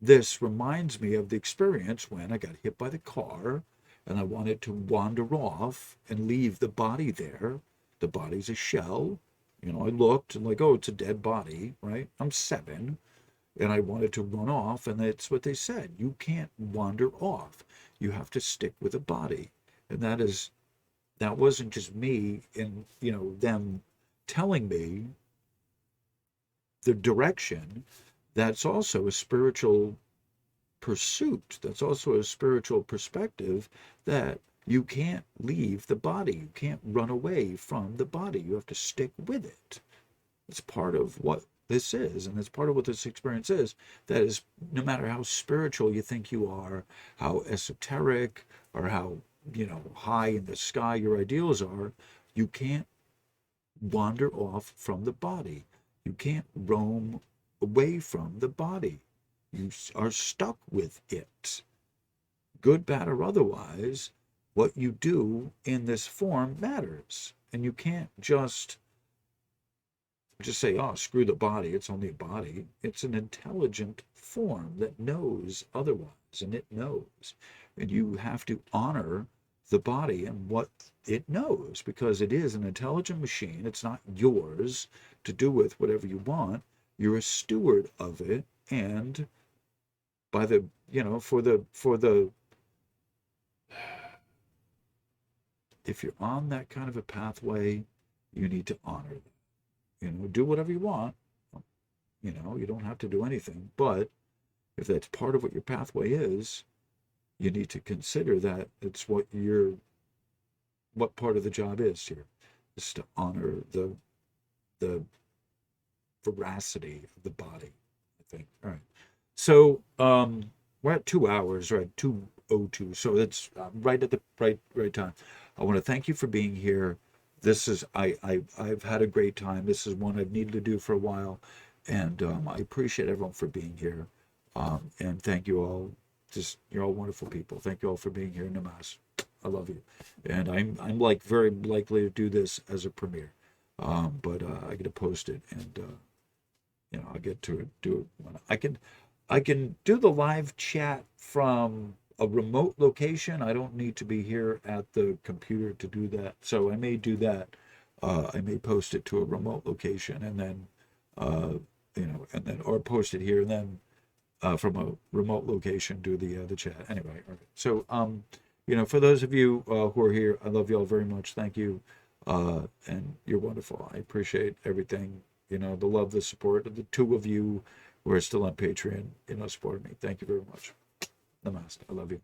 A: this reminds me of the experience when I got hit by the car and I wanted to wander off and leave the body there. The body's a shell. You know, I looked and like, oh, it's a dead body, right? I'm 7 and I wanted to run off, and that's what they said. You can't wander off. You have to stick with the body. And that wasn't just me and, them telling me the direction. That's also a spiritual pursuit. That's also a spiritual perspective that you can't leave the body. You can't run away from the body. You have to stick with it. It's part of what this is, and it's part of what this experience is. That is, no matter how spiritual you think you are, how esoteric, or how, high in the sky your ideals are, you can't wander off from the body. You can't roam away from the body. You are stuck with it. Good, bad, or otherwise, what you do in this form matters. And you can't just say, oh, screw the body. It's only a body. It's an intelligent form that knows otherwise, and it knows. And you have to honor the body and what it knows, because it is an intelligent machine. It's not yours to do with whatever you want. You're a steward of it, and by the, for the if you're on that kind of a pathway, you need to honor it. Do whatever you want. You don't have to do anything, but if that's part of what your pathway is, you need to consider that it's what part of the job is here, is to honor the veracity of the body, I think. All right. So we're at 2 hours, right? 2:02. So it's right at the right time. I want to thank you for being here. This is I've had a great time. This is one I've needed to do for a while, and I appreciate everyone for being here. And thank you all. You're all wonderful people. Thank you all for being here. Namas. I love you. And I'm like very likely to do this as a premiere, but I get to post it, and I'll get to do it when I can do the live chat from a remote location. I don't need to be here at the computer to do that. So I may do that. I may post it to a remote location, and then, or post it here, and then from a remote location do the chat. Anyway, okay. So, for those of you who are here, I love you all very much. Thank you. And you're wonderful. I appreciate everything, the love, the support of the 2 of you who are still on Patreon, supporting me. Thank you very much. Namaste. I love you.